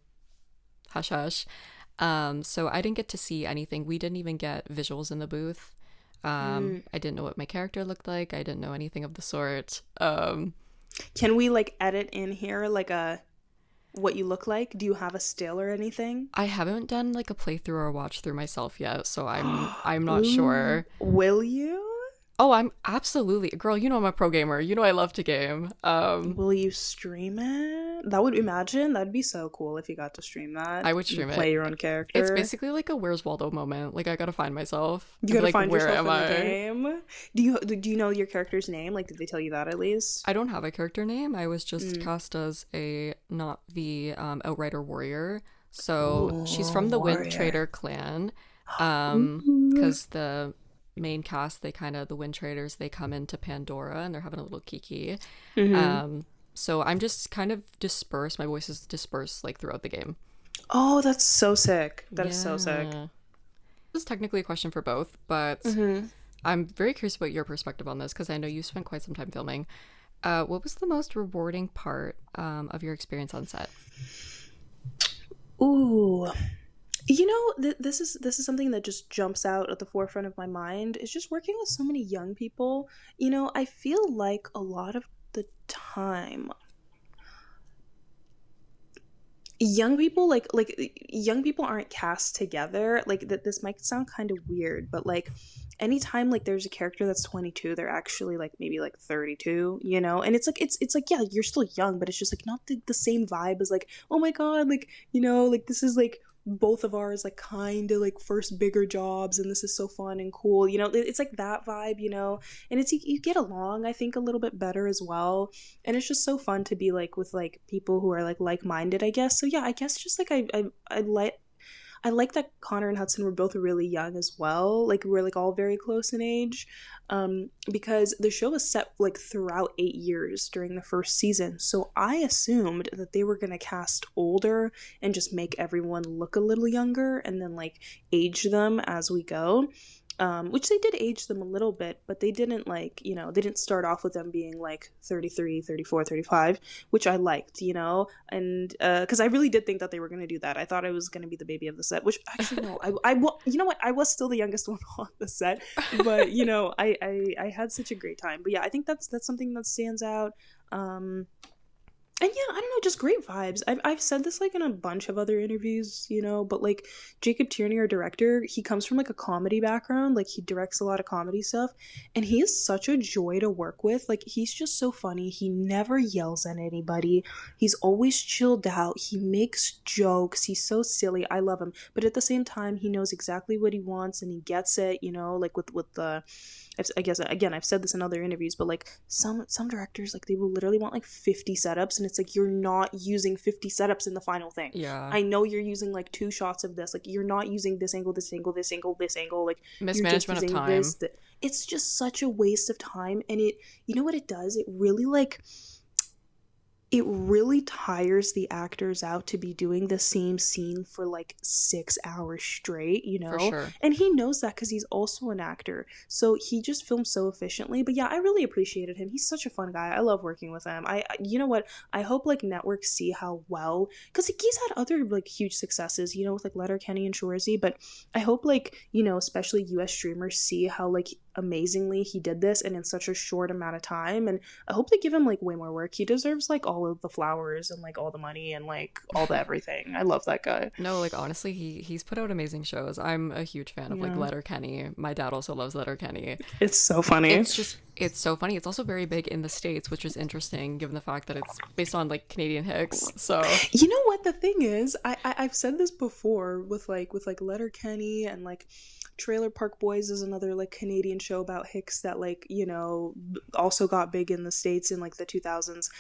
S2: hush hush. So I didn't get to see anything. We didn't even get visuals in the booth.
S1: Mm.
S2: I didn't know what my character looked like. I didn't know anything of the sort.
S1: Can we like edit in here like a what you look like? Do you have a still or anything?
S2: I haven't done like a playthrough or watch through myself yet, so I'm not
S1: Ooh,
S2: sure.
S1: will you?
S2: Oh, I'm absolutely, girl. You know I'm a pro gamer. You know I love to game.
S1: Will you stream it? That would, imagine that'd be so cool if you got to stream
S2: I
S1: that.
S2: would
S1: You
S2: stream it.
S1: play your own
S2: It's
S1: character.
S2: basically like a Where's Waldo moment. Like I gotta find myself
S1: You
S2: and be
S1: gotta
S2: like,
S1: find
S2: where
S1: yourself
S2: am
S1: in the
S2: I?
S1: game. Do you know your character's name? Like, did they tell you that at least?
S2: I don't have a character name. I was just
S1: Mm.
S2: cast as a not the Outrider warrior. So she's
S1: Ooh,
S2: from the Wind
S1: warrior.
S2: Trader clan.
S1: Ooh.
S2: Because the main cast, they kind of the Wind Traders, they come into Pandora and they're having a little kiki.
S1: Mm-hmm.
S2: So I'm just kind of dispersed. My voice is dispersed like throughout the game.
S1: Oh, that's so sick. That is so sick.
S2: Yeah. This is technically a question for both, but
S1: Mm-hmm.
S2: I'm very curious about your perspective on this because I know you spent quite some time filming. What was the most rewarding part of your experience on set?
S1: Ooh. This is something that just jumps out at the forefront of my mind. It's just working with so many young people. I feel like a lot of the time young people aren't cast together. Like that, this might sound kind of weird, but like anytime like there's a character that's 22, they're actually like maybe like 32, and it's like, yeah, you're still young, but it's just like not the same vibe as like, oh my god, like, like this is like both of ours like kind of like first bigger jobs, and this is so fun and cool. It's like that vibe, and it's you get along, I think, a little bit better as well. And it's just so fun to be like with like people who are like-minded, I guess. So yeah, I guess just like I like that Connor and Hudson were both really young as well. Like we're like all very close in age, because the show was set like throughout 8 years during the first season. So I assumed that they were gonna cast older and just make everyone look a little younger, and then like age them as we go. Which they did age them a little bit, but they didn't like, they didn't start off with them being like 33, 34, 35, which I liked, and because I really did think that they were going to do that. I thought I was going to be the baby of the set, which actually, no, you know what? I was still the youngest one on the set, but, I had such a great time. But yeah, I think that's something that stands out. And yeah, I don't know, just great vibes. I've said this like in a bunch of other interviews, but like Jacob Tierney, our director, he comes from like a comedy background. Like he directs a lot of comedy stuff, and he is such a joy to work with. Like he's just so funny. He never yells at anybody. He's always chilled out. He makes jokes. He's so silly. I love him. But at the same time, he knows exactly what he wants and he gets it, like with the I guess again I've said this in other interviews, but like some directors, like they will literally want like 50 setups, and it's like you're not using 50 setups in the final thing.
S2: Yeah.
S1: I know you're using like two shots of this, like you're not using this angle, this angle, this angle, this angle, like you're just
S2: Mismanagement of
S1: using
S2: time.
S1: it's just such a waste of time. And it, you know what it does, it really tires the actors out to be doing the same scene for like 6 hours straight,
S2: For sure.
S1: and he knows that because he's also an actor, so he just films so efficiently. But yeah, I really appreciated him. He's such a fun guy. I love working with him. You know what, I hope like networks see how well, because he's had other like huge successes, with like Letterkenny and Shoresy, but I hope like, especially US streamers see how like amazingly he did this and in such a short amount of time. And I hope they give him like way more work. He deserves like all of the flowers and like all the money and like all the everything. I love that guy.
S2: No, like honestly, he's put out amazing shows. I'm a huge fan of like
S1: Yeah,
S2: Letterkenny. My dad also loves Letterkenny.
S1: it's so funny.
S2: It's so funny. It's also very big in the States, which is interesting given the fact that it's based on like Canadian hicks. So
S1: You know what the thing is? I've said this before with like Letterkenny and like Trailer Park Boys is another like Canadian show about hicks that like, you know, also got big in the States in like the 2000s.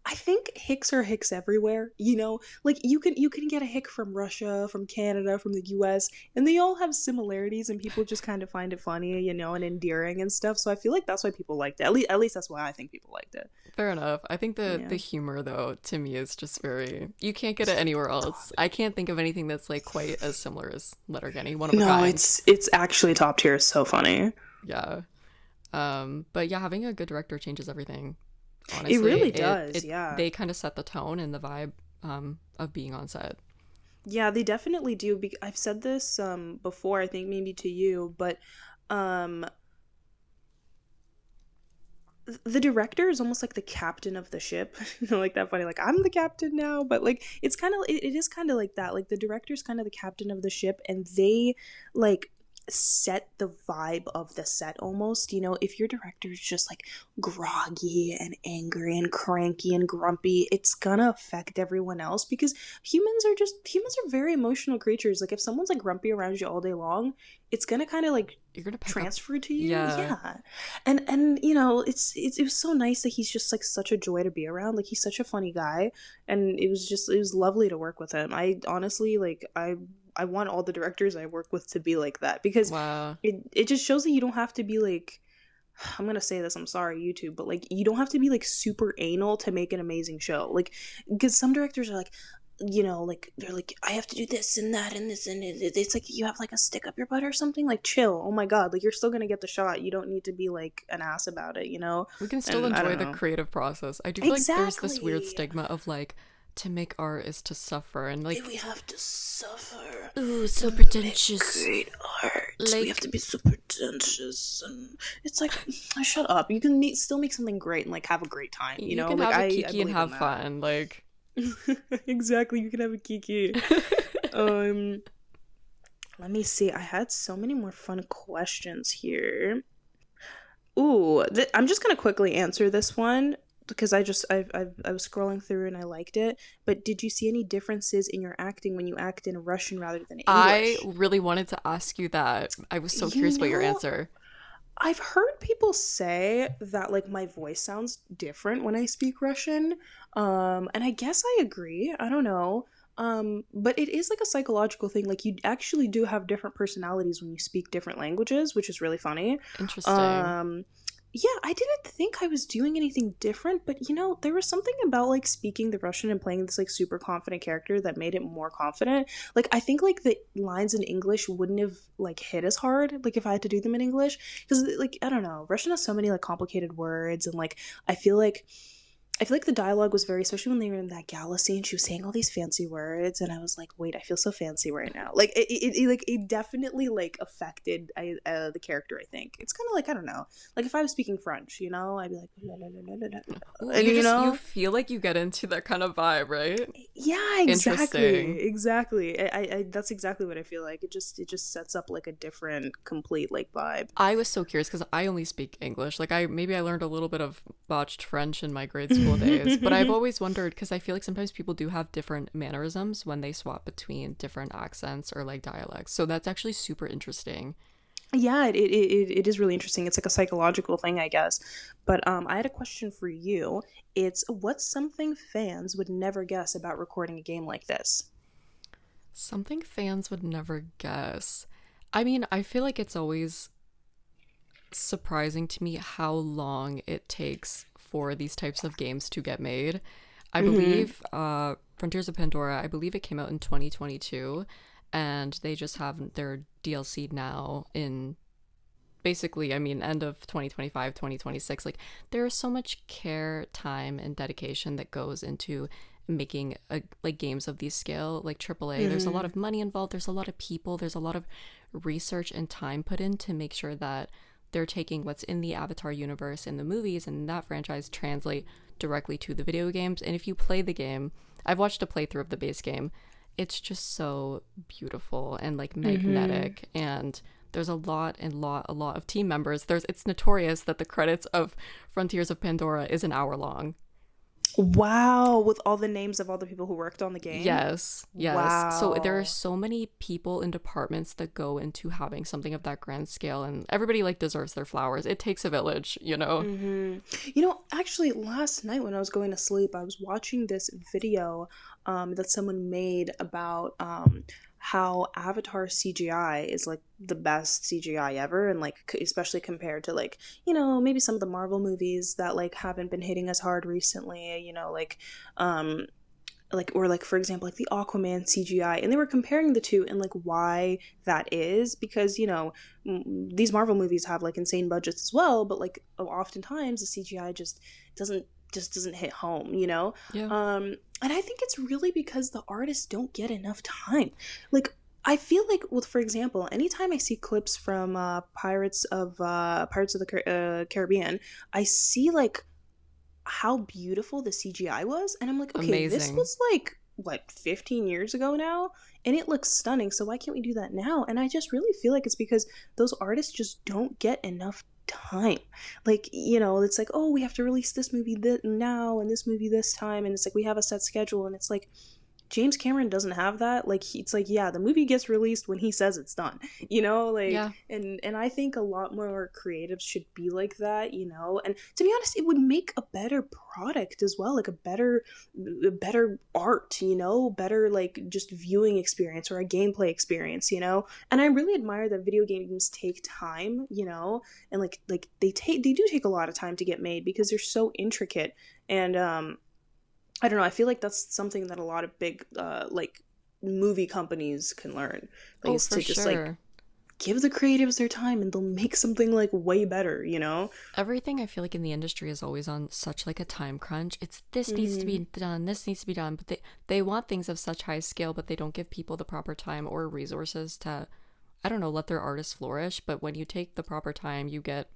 S1: I think hicks are hicks everywhere, you know? Like you can get a hick from Russia, from Canada, from the US, and they all have similarities and people just kind of find it funny, you know, and endearing and stuff. So I feel like that's why people liked it. At least that's why I think people liked it.
S2: fair enough. I think the
S1: Yeah.
S2: humor though to me is just very you can't get it anywhere else. I can't think of anything that's like quite as similar as Letterkenny, one of a
S1: No,
S2: kind.
S1: it's actually top tier. It's so funny.
S2: Yeah. But yeah, having a good director changes everything.
S1: It
S2: Honestly,
S1: really does, yeah.
S2: they kind of set the tone and the vibe of being on set.
S1: Yeah, they definitely do. I've said this before, I think maybe to you, but um the director is almost like the captain of the ship. You know, like that funny, like I'm the captain now, but like it's kind of it is kind of like that. Like the director's kind of the captain of the ship and they like set the vibe of the set almost. You know, if your director is just like groggy and angry and cranky and grumpy, it's gonna affect everyone else because humans are very emotional creatures. Like if someone's like grumpy around you all day long, it's gonna kind of like
S2: You're gonna pick up.
S1: transfer to you.
S2: Yeah.
S1: Yeah. And you know, it was so nice that he's just like such a joy to be around. Like he's such a funny guy and it was lovely to work with him. I honestly like I want all the directors I work with to be like that because
S2: Wow.
S1: it just shows that you don't have to be like, I'm gonna say this, I'm sorry YouTube, but like you don't have to be like super anal to make an amazing show. Like because some directors are like, you know, like they're like I have to do this and that and this and it's like you have like a stick up your butt or something. Like chill. Oh my god, like you're still gonna get the shot. You don't need to be like an ass about it, you know.
S2: We can still
S1: And I
S2: enjoy
S1: don't
S2: the
S1: know.
S2: creative process. I do feel like there's this weird
S1: Exactly.
S2: stigma of like to make art is to suffer and like
S1: We have to suffer
S2: ooh,
S1: to
S2: so
S1: make
S2: pretentious.
S1: great art. We have
S2: Like
S1: to be super pretentious, and it's like, shut up. You can still make something great and like have a great time. You
S2: you
S1: know,
S2: can
S1: like
S2: have a
S1: I
S2: kiki and
S1: believe in
S2: have
S1: that.
S2: fun. Like
S1: Exactly. You can have a kiki. Um, let me see. I had so many more fun questions here. Ooh, I'm just gonna quickly answer this one because I was scrolling through and I liked it. But did you see any differences in your acting when you act in Russian rather than
S2: I
S1: English?
S2: really wanted to ask you that. I was so
S1: You
S2: curious about your
S1: know,
S2: answer.
S1: I've heard people say that like my voice sounds different when I speak Russian. And I guess I agree. I don't know. But it is like a psychological thing. Like you actually do have different personalities when you speak different languages, which is really funny.
S2: Interesting.
S1: Um, yeah, I didn't think I was doing anything different, but you know, there was something about like speaking the Russian and playing this like super confident character that made it more confident. Like I think like the lines in English wouldn't have like hit as hard like if I had to do them in English because like I don't know, Russian has so many like complicated words and like I feel like I feel like the dialogue was very, especially when they were in that gala scene. She was saying all these fancy words, and I was like, "Wait, I feel so fancy right now." Like like it definitely like affected the character. I think it's kind of like I don't know, like if I was speaking French, you know, I'd be like, "La, la, la, la, la, la,"
S2: Ooh,
S1: and you
S2: you
S1: know,
S2: feel like you get into that kind of vibe, right?
S1: yeah, exactly,
S2: Interesting.
S1: exactly. I that's exactly what I feel like. It just sets up like a different, complete like vibe.
S2: I was so curious because I only speak English. Like I learned a little bit of botched French in my grade school days, but I've always wondered because I feel like sometimes people do have different mannerisms when they swap between different accents or like dialects. So that's actually super interesting.
S1: Yeah, it is really interesting. It's like a psychological thing, I guess. But I had a question for you. It's what's something fans would never guess about recording a game like this?
S2: Something fans would never guess. I mean, I feel like it's always surprising to me how long it takes for these types of games to get made. I
S1: Mm-hmm.
S2: believe Frontiers of Pandora, I believe it came out in 2022 and they just have their DLC now in basically, I mean, end of 2025, 2026. Like there is so much care, time and dedication that goes into making like games of these scale like AAA. There's a lot
S1: Mm-hmm.
S2: of money involved, there's a lot of people, there's a lot of research and time put in to make sure that they're taking what's in the Avatar universe in the movies and that franchise translate directly to the video games. And if you play the game, I've watched a playthrough of the base game, it's just so beautiful and like magnetic. And there's a lot of team members. It's notorious that the credits of Frontiers of Pandora is an hour long.
S1: Wow, with all the names of all the people who worked on the game?
S2: Yes.
S1: Wow.
S2: So there are so many people and departments that go into having something of that grand scale, and everybody like deserves their flowers. It takes a village, you know?
S1: Actually, last night when I was going to sleep, I was watching this video that someone made about how Avatar CGI is like the best CGI ever, and like especially compared to like, you know, maybe some of the Marvel movies that like haven't been hitting as hard recently, you know, or like for example like the Aquaman CGI, and they were comparing the two and like why that is, because you know these Marvel movies have like insane budgets as well, but like oftentimes the CGI just doesn't hit home, you know?
S2: Yeah.
S1: And I think it's really because the artists don't get enough time. Like, I feel like, well, for example, anytime I see clips from Pirates of the Caribbean, I see like how beautiful the CGI was, and I'm like, okay, this
S2: Amazing.
S1: was like what 15 years ago now, and it looks stunning. So why can't we do that now? And I just really feel like it's because those artists just don't get enough time. Like, you know, it's like, oh, we have to release this movie now and this movie this time, and it's like we have a set schedule, and it's like James Cameron doesn't have that. Like, it's like, yeah, the movie gets released when he says it's done, you know, like,
S2: Yeah.
S1: and I think a lot more creatives should be like that, you know. And to be honest, it would make a better product as well, like a better art, you know, better like just viewing experience or a gameplay experience, you know. And I really admire that video games take time, you know, and like they do take a lot of time to get made because they're so intricate. And I don't know. I feel like that's something that a lot of big, like, movie companies can learn. Like,
S2: Oh,
S1: is
S2: for
S1: to just like
S2: sure.
S1: give the creatives their time, and they'll make something like way better. You know?
S2: Everything I feel like in the industry is always on such like a time crunch. It's this needs to be done, this needs to be done, but they want things of such high scale, but they don't give people the proper time or resources to, I don't know, let their artists flourish. But when you take the proper time, you get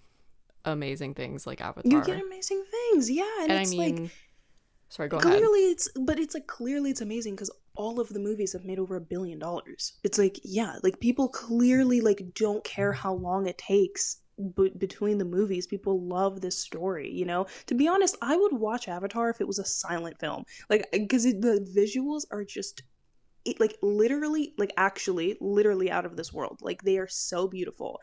S2: amazing things like
S1: You get
S2: Avatar.
S1: amazing things, yeah, and
S2: And I
S1: it's like
S2: mean, sorry, go ahead.
S1: clearly it's amazing because all of the movies have made over $1 billion. It's like, yeah, like people clearly like don't care how long it takes between the movies. People love this story, you know. To be honest, I would watch Avatar if it was a silent film, like because the visuals are just like literally, like actually literally out of this world. Like they are so beautiful.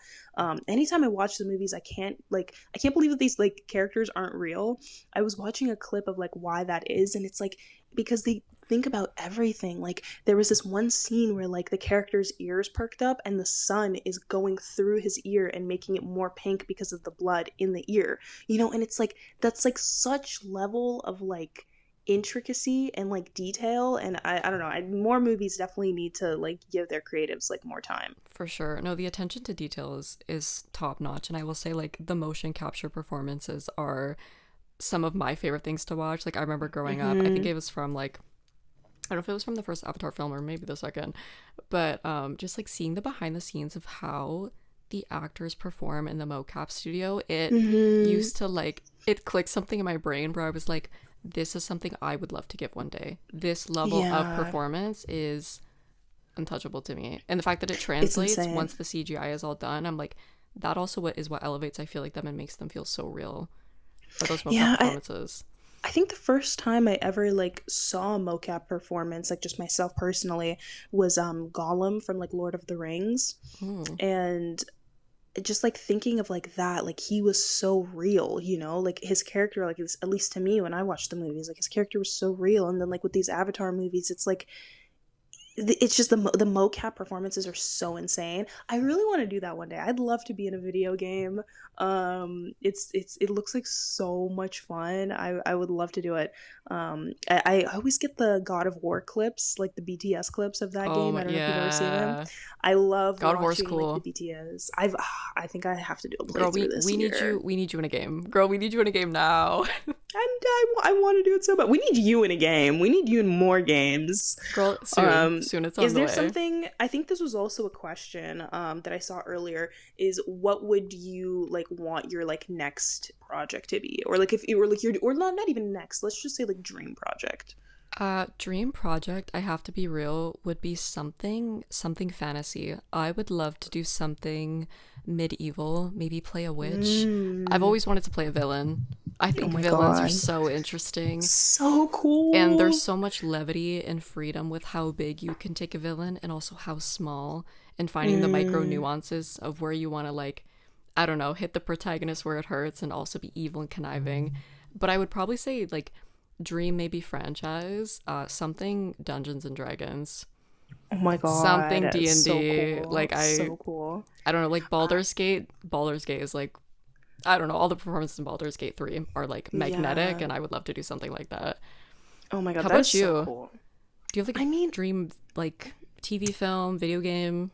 S1: Anytime I watch the movies, I can't believe that these like characters aren't real. I was watching a clip of like why that is, and it's like because they think about everything. Like there was this one scene where like the character's ears perked up and the sun is going through his ear and making it more pink because of the blood in the ear, you know. And it's like that's like such level of like intricacy and like detail. And I don't know, more movies definitely need to like give their creatives like more time.
S2: For sure. No, the attention to detail is top notch, and I will say like the motion capture performances are some of my favorite things to watch. Like I remember growing up, I think it was from like, I don't know if it was from the first Avatar film or maybe the second, but just like seeing the behind the scenes of how the actors perform in the mocap studio, it
S1: Mm-hmm.
S2: used to like, it clicked something in my brain where I was like, this is something I would love to give one day. This level of
S1: Yeah,
S2: performance is untouchable to me. And the fact that it
S1: it's
S2: translates
S1: insane.
S2: once the CGI is all done, I'm like, that also what elevates, I feel like, them and makes them feel so real. Or those mocap
S1: Yeah,
S2: performances.
S1: I think the first time I ever like saw a mocap performance, like just myself personally, was Gollum from like Lord of the Rings.
S2: Hmm.
S1: And just like thinking of like that, like he was so real, you know, like his character, like at least to me when I watched the movies, like his character was so real. And then like with these Avatar movies, it's like it's just the mocap performances are so insane. I really want to do that one day. I'd love to be in a video game. It looks like so much fun. I would love to do it. I always get the God of War clips, like the BTS clips of that
S2: Oh
S1: game.
S2: my,
S1: I don't know if you've ever seen them.
S2: yeah.
S1: I love
S2: God of War's
S1: watching like the
S2: cool.
S1: BTS. I think I have to do a
S2: Girl,
S1: playthrough this
S2: we need
S1: year.
S2: you in a game. Girl, we need you in a game now.
S1: I want to do it so bad. We need you in a game. We need you in more games.
S2: Girl, soon it's on
S1: Is
S2: the
S1: there
S2: way.
S1: something? I think this was also a question that I saw earlier. Is what would you like want your like next project to be, or like if you were like your or not even next. Let's just say like dream project.
S2: Dream project, I have to be real, would be something fantasy. I would love to do something medieval, maybe play a witch. I've always wanted to play a villain. I
S1: Oh
S2: think
S1: my
S2: villains are
S1: god,
S2: so interesting.
S1: so
S2: And there's
S1: cool.
S2: so much levity and freedom with how big you can take a villain and also how small, and finding the micro
S1: Mm,
S2: nuances of where you want to, like, I don't know, hit the protagonist where it hurts and also be evil and conniving. But I would probably say, like, dream maybe franchise, something Dungeons and Dragons,
S1: oh my
S2: something
S1: god, so
S2: D&D.
S1: cool,
S2: Like,
S1: so cool.
S2: I don't know, like Baldur's Gate is like, I don't know, all the performances in Baldur's Gate 3 are like magnetic,
S1: Yeah.
S2: and I would love to do something like that.
S1: Oh my god,
S2: How
S1: that is
S2: about
S1: so
S2: you?
S1: cool.
S2: Do you have like
S1: I
S2: a
S1: mean,
S2: dream, like TV, film, video game?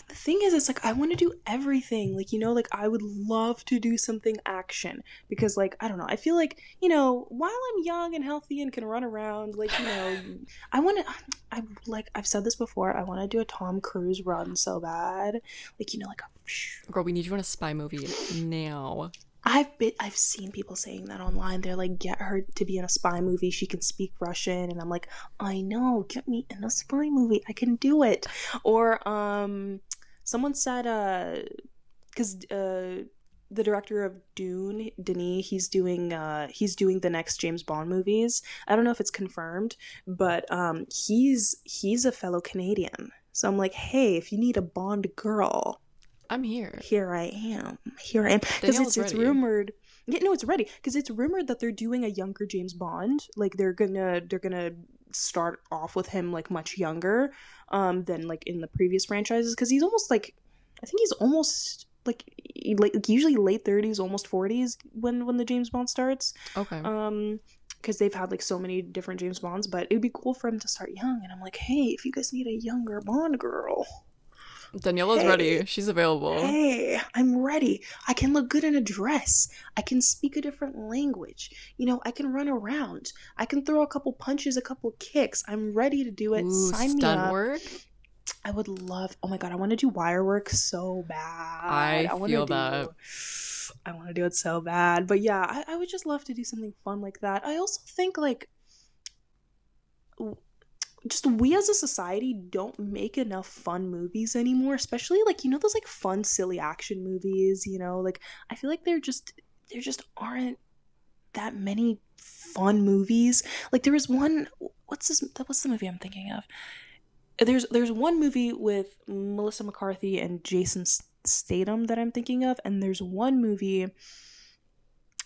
S1: the thing is, it's like I want to do everything. Like, like I would love to do something action because, like, I don't know. I feel like, while I'm young and healthy and can run around, like, I want to. I like I've said this before. I want to do a Tom Cruise run so bad, like, like a.
S2: Girl, we need you in a spy movie now.
S1: I've seen people saying that online. They're like, get her to be in a spy movie. She can speak Russian, and I'm like, I know. Get me in a spy movie. I can do it. Or someone said because the director of Dune, Denis, he's doing the next James Bond movies. I don't know if it's confirmed, but he's a fellow Canadian. So I'm like, hey, if you need a Bond girl,
S2: I'm here.
S1: here I am. Here I am. Because
S2: Danielle's
S1: it's
S2: ready.
S1: rumored. Yeah, no, it's ready. Because it's rumored that they're doing a younger James Bond. Like they're gonna start off with him like much younger, than like in the previous franchises. Because he's almost like, I think he's almost like usually late 30s, almost 40s when the James Bond starts.
S2: Okay.
S1: Because they've had like so many different James Bonds, but it'd be cool for him to start young. And I'm like, hey, if you guys need a younger Bond girl.
S2: Daniela's
S1: Hey,
S2: ready. She's available.
S1: hey, I'm ready. I can look good in a dress. I can speak a different language. I can run around. I can throw a couple punches, a couple kicks. I'm ready to do it.
S2: Ooh,
S1: Sign me
S2: stunt
S1: up.
S2: work.
S1: I would love, oh my God, I want to do wire work so bad.
S2: I feel that.
S1: I want to do it so bad. But yeah, I would just love to do something fun like that. I also think like just we as a society don't make enough fun movies anymore, especially like those like fun silly action movies, like I feel like there just aren't that many fun movies. Like there was one, what's the movie I'm thinking of? There's one movie with Melissa McCarthy and Jason Statham that I'm thinking of, and there's one movie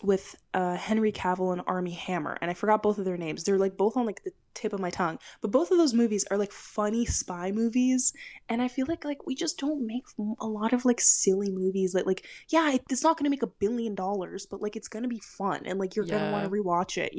S1: with Henry Cavill and Armie Hammer, and I forgot both of their names. They're like both on like the tip of my tongue, but both of those movies are like funny spy movies, and I feel like we just don't make a lot of like silly movies that like yeah, it's not gonna make $1 billion, but like it's gonna be fun and like you're gonna want
S2: Yeah.
S1: to rewatch it,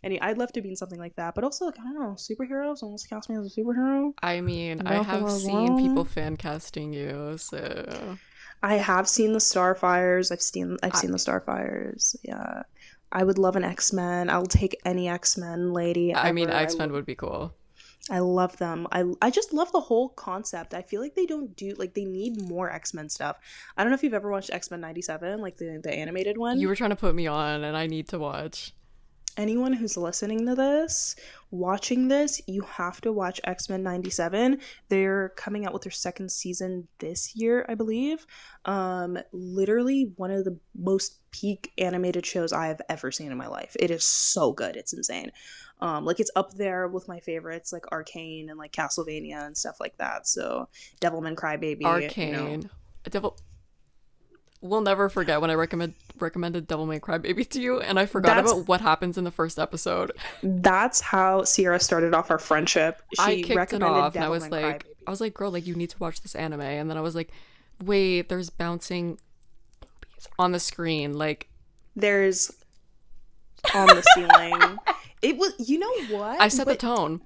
S1: And I'd love to be in something like that, but also like I don't know, superheroes. Someone's cast me as a superhero.
S2: I mean,
S1: I'm
S2: I
S1: down for
S2: have
S1: that as
S2: seen people
S1: well.
S2: fan casting you, so
S1: I have seen the Starfires. I've seen
S2: I
S1: the Starfires. Yeah. I would love an X-Men. I'll take any X-Men lady
S2: I mean,
S1: ever.
S2: X-Men would be cool.
S1: I love them. I just love the whole concept. I feel like they don't do like they need more X-Men stuff. I don't know if you've ever watched X-Men 97, like the animated
S2: You
S1: one.
S2: were trying to put me on, and I need to watch.
S1: Anyone who's listening to this, watching this, you have to watch X-Men 97. They're coming out with their second season this year, I believe. Literally one of the most peak animated shows I have ever seen in my life. It is so good. It's insane. Like it's up there with my favorites like Arcane and like Castlevania and stuff like that. So Devilman Crybaby.
S2: Arcane. Devil. We'll never forget when I recommended Devil May Cry Baby to you, and I forgot
S1: That's
S2: about what happens in the first episode.
S1: that's how Sierra started off our friendship.
S2: I
S1: She
S2: kicked it
S1: recommended
S2: off, and
S1: Devilman Crybaby.
S2: I was like, girl, like you need to watch this anime, and then I was like, wait, there's bouncing boobies on the screen, like
S1: There's on the ceiling. It was, you know
S2: I
S1: what?
S2: set the
S1: But
S2: tone.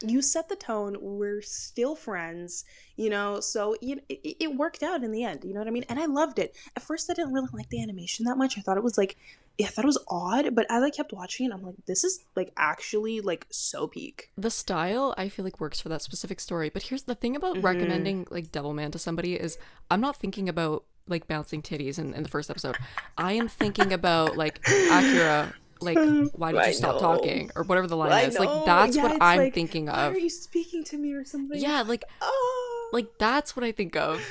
S1: You set the tone. We're still friends, so it worked out in the end. You know what I mean? And I loved it. At first, I didn't really like the animation that much. I thought it was like, yeah, I thought it was odd. But as I kept watching it, I'm like, this is like actually like so peak.
S2: The style I feel like works for that specific story. But here's the thing about recommending like Devilman to somebody is I'm not thinking about like bouncing titties in the first episode. I am thinking about like Akira, like why did you
S1: I
S2: stop
S1: know.
S2: talking or whatever the line
S1: I
S2: is. Like
S1: know.
S2: that's
S1: Yeah,
S2: what
S1: it's
S2: I'm
S1: like,
S2: thinking
S1: why are
S2: of.
S1: you speaking to me or something?
S2: Yeah,
S1: Oh.
S2: like that's what I think of.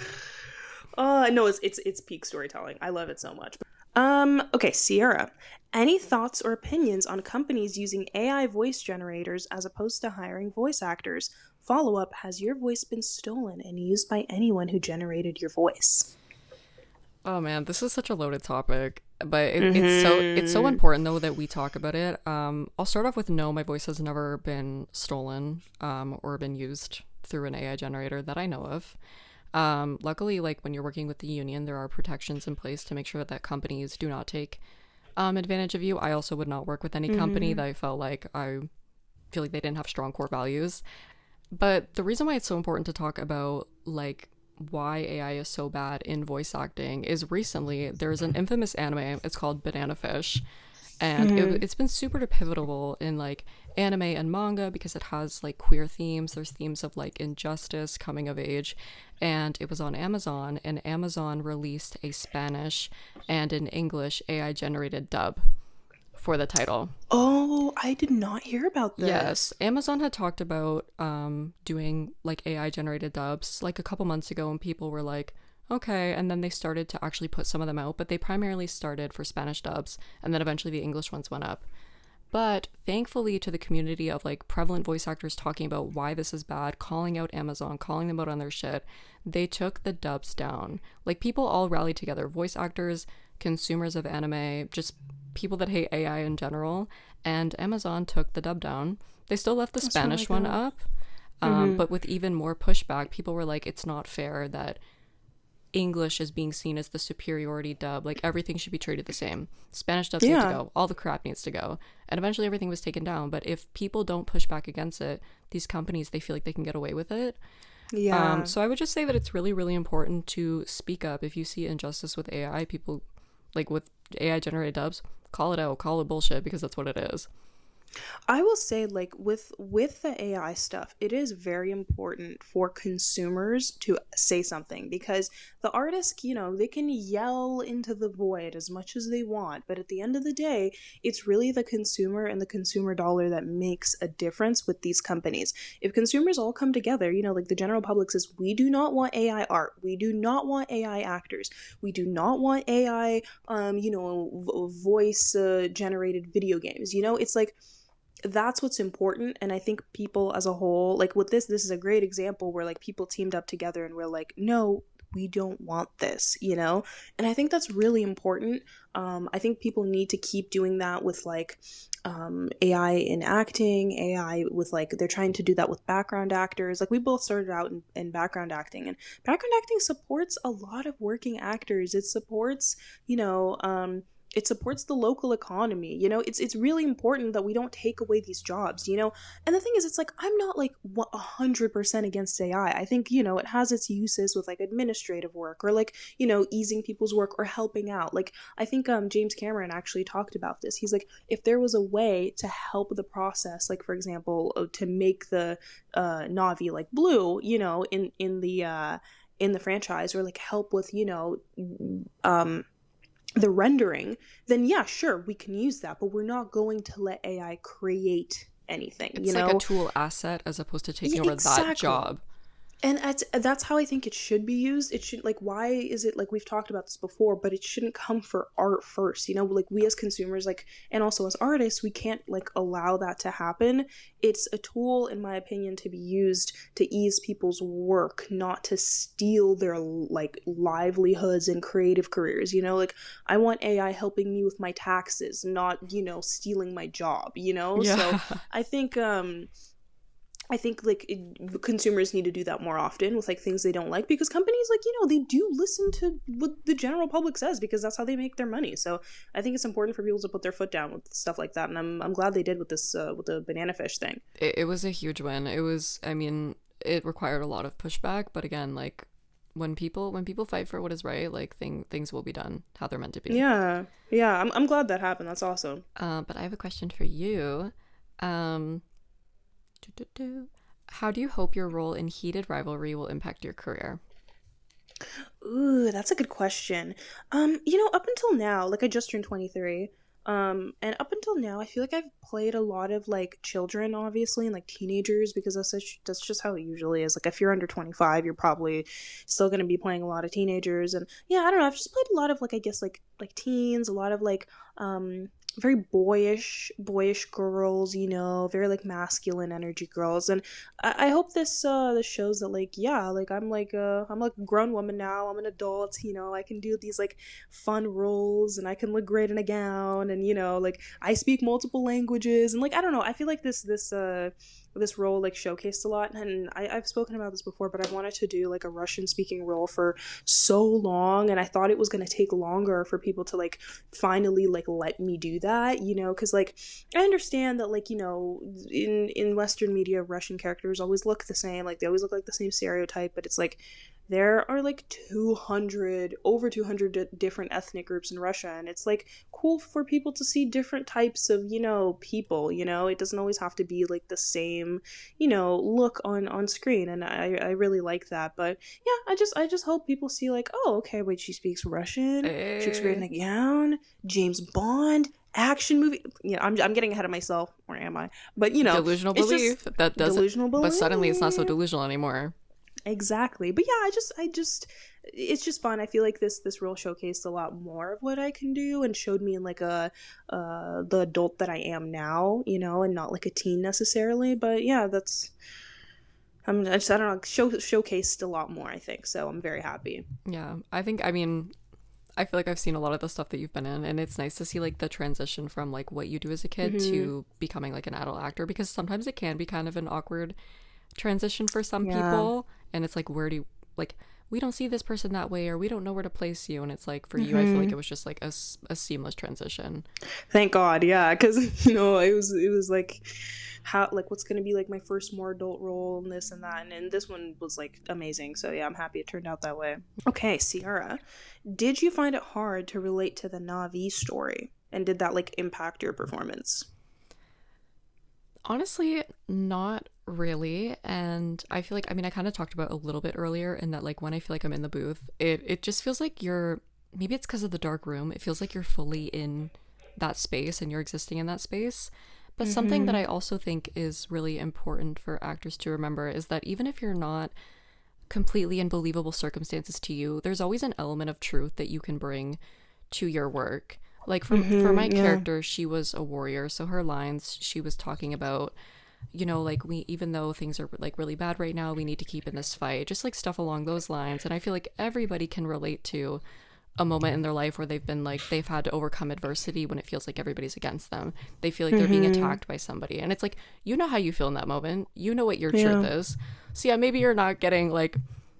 S1: No, it's peak storytelling. I love it so much. Okay, Sierra. Any thoughts or opinions on companies using AI voice generators as opposed to hiring voice actors? Follow up, has your voice been stolen and used by anyone who generated your voice?
S2: Oh man, this is such a loaded topic, but it's so
S1: Mm-hmm.
S2: important though that we talk about it. I'll start off with no, my voice has never been stolen or been used through an AI generator that I know of. Luckily, like when you're working with the union, there are protections in place to make sure that companies do not take advantage of you. I also would not work with any company
S1: Mm-hmm.
S2: that I feel like they didn't have strong core values. But the reason why it's so important to talk about like why AI is so bad in voice acting is recently there's an infamous anime. It's called Banana Fish, and
S1: Mm-hmm.
S2: it's been super pivotal in like anime and manga because it has like queer themes. There's themes of like injustice, coming of age, and it was on Amazon, and Amazon released a Spanish and an English AI generated dub for the title.
S1: Oh, I did not hear about
S2: Yes,
S1: this.
S2: Amazon had talked about doing like AI generated dubs like a couple months ago, and people were like, okay. And then they started to actually put some of them out, but they primarily started for Spanish dubs, and then eventually the English ones went up. But thankfully, to the community of like prevalent voice actors talking about why this is bad, calling out Amazon, calling them out on their shit, they took the dubs down. Like people all rallied together voice actors, consumers of anime, just people that hate AI in general. And Amazon took the dub down. They still left the
S1: That's really
S2: Spanish one
S1: good.
S2: up,
S1: Mm-hmm.
S2: but with even more pushback, people were like, it's not fair that English is being seen as the superiority dub. Like everything should be treated the same. Spanish dubs need to
S1: Yeah.
S2: go. All the crap needs to go. And eventually everything was taken down. But if people don't push back against it, these companies, they feel like they can get away with it.
S1: Yeah.
S2: So I would just say that it's really, really important to speak up if you see injustice with AI. People like with AI generated dubs, call it out, call it bullshit because that's what it is.
S1: I will say, like, with the AI stuff, it is very important for consumers to say something, because the artists, they can yell into the void as much as they want, but at the end of the day, it's really the consumer and the consumer dollar that makes a difference with these companies. If consumers all come together, like the general public says, we do not want AI art, we do not want AI actors, we do not want AI, voice generated video games. It's like that's what's important. And I think people as a whole, like with this is a great example where like people teamed up together and we're like, no, we don't want this. And I think that's really important. I think people need to keep doing that with like AI in acting, AI with like they're trying to do that with background actors. Like we both started out in background acting, and background acting supports a lot of working actors. It supports, you know, it supports the local economy. It's really important that we don't take away these jobs. And the thing is, it's like I'm not like 100% against AI. I think it has its uses with like administrative work, or like easing people's work or helping out. Like I think James Cameron actually talked about this. He's like, if there was a way to help the process, like for example, to make the Navi like blue, in the franchise, or like help with um the rendering, then yeah, sure, we can use that, but we're not going to let AI create anything,
S2: It's like a tool asset as opposed to taking
S1: Yeah,
S2: over that
S1: exactly.
S2: job.
S1: And that's how I think it should be used. It should, like, why is it like we've talked about this before, but it shouldn't come for art first. Like we as consumers, like, and also as artists, we can't like allow that to happen. It's a tool, in my opinion, to be used to ease people's work, not to steal their like livelihoods and creative careers. Like I want AI helping me with my taxes, not stealing my job. So
S2: Yeah.
S1: I think I think like consumers need to do that more often with like things they don't like, because companies, like, they do listen to what the general public says, because that's how they make their money. So I think it's important for people to put their foot down with stuff like that, and I'm glad they did with this with the banana fish thing.
S2: It was a huge win. It was, I mean, it required a lot of pushback, but again, like when people fight for what is right, like things will be done how they're meant to be.
S1: Yeah, yeah, I'm glad that happened. That's awesome.
S2: But I have a question for you. Um, How do you hope your role in Heated Rivalry will impact your career?
S1: Ooh, that's a good question. Up until now, like I just turned 23. And up until now, I feel like I've played a lot of like children, obviously, and like teenagers, because that's just how it usually is. Like if you're under 25, you're probably still gonna be playing a lot of teenagers. And yeah, I don't know, I've just played a lot of like, I guess, like teens, a lot of like very boyish girls, very like masculine energy girls. And I hope this shows that, like, yeah, like I'm like a grown woman now, I'm an adult, I can do these like fun roles, and I can look great in a gown, and like I speak multiple languages, and like I don't know, I feel like this role like showcased a lot. And I've spoken about this before, but I wanted to do like a Russian speaking role for so long, and I thought it was going to take longer for people to like finally like let me do that, because like I understand that, like, in Western media, Russian characters always look the same, like they always look like the same stereotype, but it's like there are like over 200 different ethnic groups in Russia, and it's like cool for people to see different types of, people, it doesn't always have to be like the same, look on screen. And I really like that. But yeah, I just hope people see like, oh, okay, wait, she speaks Russian, she looks great in
S2: Eh,
S1: a gown, James Bond, action movie. I'm getting ahead of myself, or am I? But
S2: Delusional
S1: it's just
S2: belief that doesn't,
S1: delusional
S2: but suddenly it's not so
S1: belief.
S2: delusional anymore.
S1: Exactly. But yeah, I just it's just fun. I feel like this role showcased a lot more of what I can do, and showed me in like a the adult that I am now, and not like a teen necessarily. But yeah, I don't know, showcased a lot more, I think. So I'm very happy.
S2: Yeah, I mean, I feel like I've seen a lot of the stuff that you've been in, and it's nice to see like the transition from like what you do as a kid
S1: Mhm.
S2: to becoming like an adult actor, because sometimes it can be kind of an awkward transition for some
S1: Yeah.
S2: people, and it's like, where do you, like, we don't see this person that way, or we don't know where to place you, and it's like, for you, I feel like
S1: Mhm.
S2: it was just like a seamless transition.
S1: Thank God, yeah, because it was like, how, like, what's gonna be like my first more adult role, and this and that, and this one was like amazing. So yeah, I'm happy it turned out that way. Okay, Sierra, did you find it hard to relate to the Navi story, and did that like impact your performance?
S2: Honestly, not really. And I feel like, I mean, I kind of talked about a little bit earlier in that, like, when I feel like I'm in the booth, it just feels like you're, maybe it's because of the dark room, it feels like you're fully in that space and you're existing in that space. But something that
S1: Mm-hmm.
S2: I also think is really important for actors to remember is that even if you're not completely in believable circumstances to you, there's always an element of truth that you can bring to your work. Like for my
S1: Mm-hmm. Yeah.
S2: character, she was a warrior, so her lines, she was talking about, like, we, even though things are like really bad right now, we need to keep in this fight, just like stuff along those lines. And I feel like everybody can relate to a moment in their life where they've been like, they've had to overcome adversity when it feels like everybody's against them. They feel like they're being
S1: Mm-hmm.
S2: attacked by somebody, and it's like, you know how you feel in that moment, you know what your truth
S1: Yeah.
S2: is. So yeah, maybe you're not getting like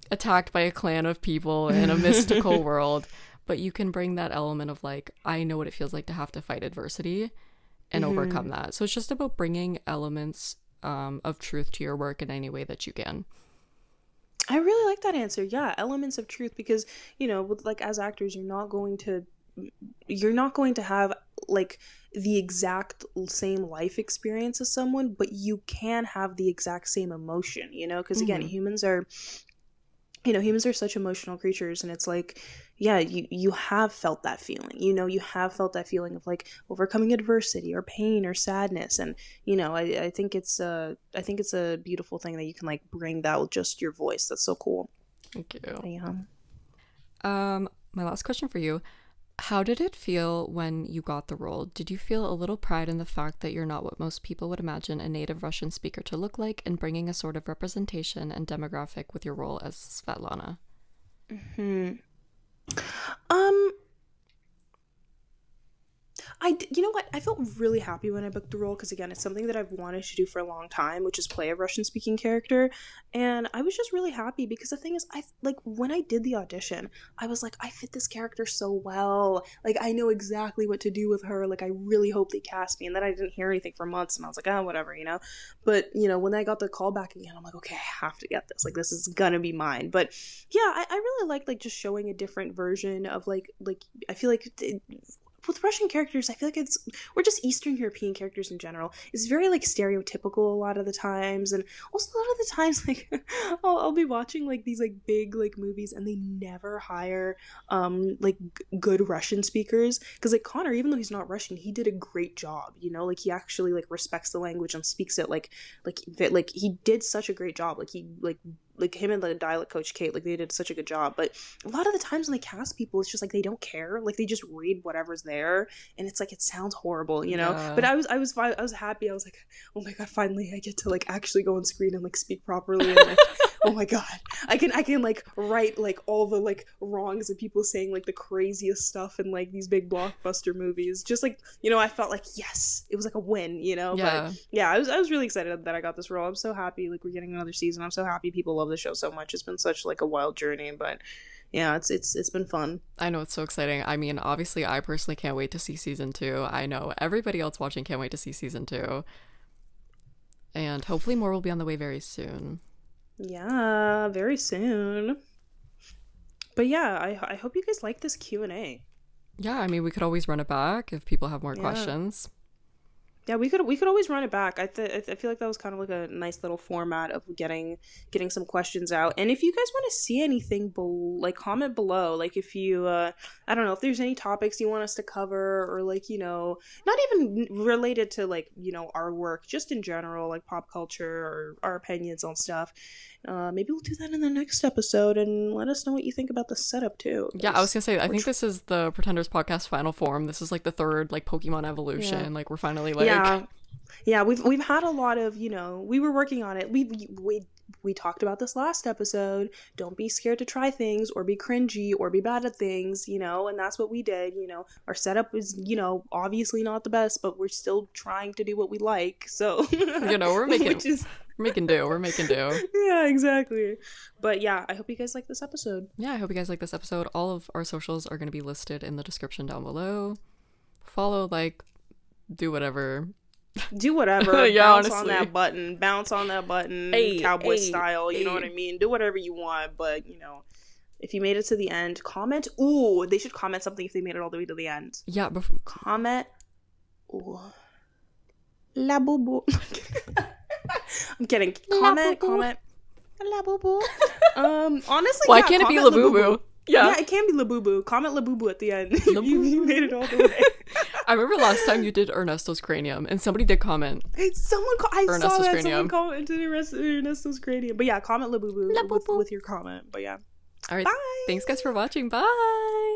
S2: attacked by a clan of people in a mystical world, but you can bring that element of like, I know what it feels like to have to fight adversity and
S1: Mm-hmm.
S2: overcome that. So it's just about bringing elements of truth to your work in any way that you can.
S1: I really like that answer. Yeah, elements of truth, because with like as actors, you're not going to have like the exact same life experience as someone, but you can have the exact same emotion, because again,
S2: Mm-hmm.
S1: humans are such emotional creatures, and it's like, yeah, you have felt that feeling, you have felt that feeling of like overcoming adversity or pain or sadness. And I think it's a beautiful thing that you can like bring that with just your voice. That's so cool.
S2: Thank you.
S1: Yeah.
S2: My last question for you. How did it feel when you got the role? Did you feel a little pride in the fact that you're not what most people would imagine a native Russian speaker to look like, and bringing a sort of representation and demographic with your role as Svetlana?
S1: Hmm. um You know what? I felt really happy when I booked the role because, again, it's something that I've wanted to do for a long time, which is play a Russian-speaking character. And I was just really happy because the thing is, when I did the audition, I was like, I fit this character so well. Like, I know exactly what to do with her. Like, I really hope they cast me. And then I didn't hear anything for months, and I was like, oh, whatever, you know? But, you know, when I got the call back again, I'm like, okay, I have to get this. Like, this is gonna be mine. But yeah, I really like just showing a different version of I feel like with Russian characters, I feel like or just Eastern European characters in general, it's very like stereotypical a lot of the times, and also a lot of the times like I'll be watching like these like big like movies and they never hire good Russian speakers, because like Connor, even though he's not Russian, he did a great job, you know, like he actually like respects the language and speaks it like he did such a great job, like him and the dialect coach Kate, like they did such a good job. But a lot of the times when they cast people, it's just like they don't care, like they just read whatever's there, and it's like it sounds horrible, you know.
S2: Yeah.
S1: But I was happy. I was like, oh my god, finally I get to like actually go on screen and like speak properly, and like oh my god, I can like write like all the like wrongs of people saying like the craziest stuff in like these big blockbuster movies. Just like, you know, I felt like yes, it was like a win, you know.
S2: Yeah.
S1: But yeah, I was really excited that I got this role. I'm so happy like we're getting another season. I'm so happy people love the show so much. It's been such like a wild journey, but yeah, it's been fun.
S2: I know, it's so exciting. I mean, obviously I personally can't wait to see season 2. I know everybody else watching can't wait to see season 2, and hopefully more will be on the way very soon.
S1: Yeah, very soon. But yeah, I hope you guys like this Q&A.
S2: Yeah, I mean, we could always run it back if people have more questions.
S1: Yeah, we could always run it back. I feel like that was kind of like a nice little format of getting some questions out. And if you guys want to see anything, like comment below. Like if you, I don't know, if there's any topics you want us to cover, or like, you know, not even related to like, you know, our work, just in general, like pop culture or our opinions on stuff. Maybe we'll do that in the next episode, and let us know what you think about the setup too.
S2: Yeah, I was gonna say, I think this is the Pretenders podcast final form. This is like the third like Pokemon evolution. Yeah. Like we're finally like
S1: yeah, we've had a lot of, you know, we were working on it. We talked about this last episode. Don't be scared to try things or be cringy or be bad at things, you know, and that's what we did. You know, our setup is, you know, obviously not the best, but we're still trying to do what we like. So,
S2: you know, we're making do.
S1: Yeah, exactly. But yeah, I hope you guys like this episode.
S2: Yeah, I hope you guys like this episode. All of our socials are going to be listed in the description down below. Follow, like, do whatever.
S1: Do whatever.
S2: Yeah,
S1: bounce
S2: honestly.
S1: Bounce on that button, cowboy style, you know what I mean? Do whatever you want, but, you know, if you made it to the end, comment. Ooh, they should comment something if they made it all the way to the end.
S2: Yeah,
S1: comment. Ooh. La boo boo. I'm kidding. Comment. La boo boo. Honestly,
S2: why can't it be La boo boo?
S1: Yeah, it can be La boo boo. Comment La boo boo at the end. You made it all the way.
S2: I remember last time you did Ernesto's cranium, and somebody did comment.
S1: I saw that someone commented Ernesto's cranium. But yeah, comment La boo boo with your comment. But yeah.
S2: All right.
S1: Bye.
S2: Thanks guys for watching. Bye.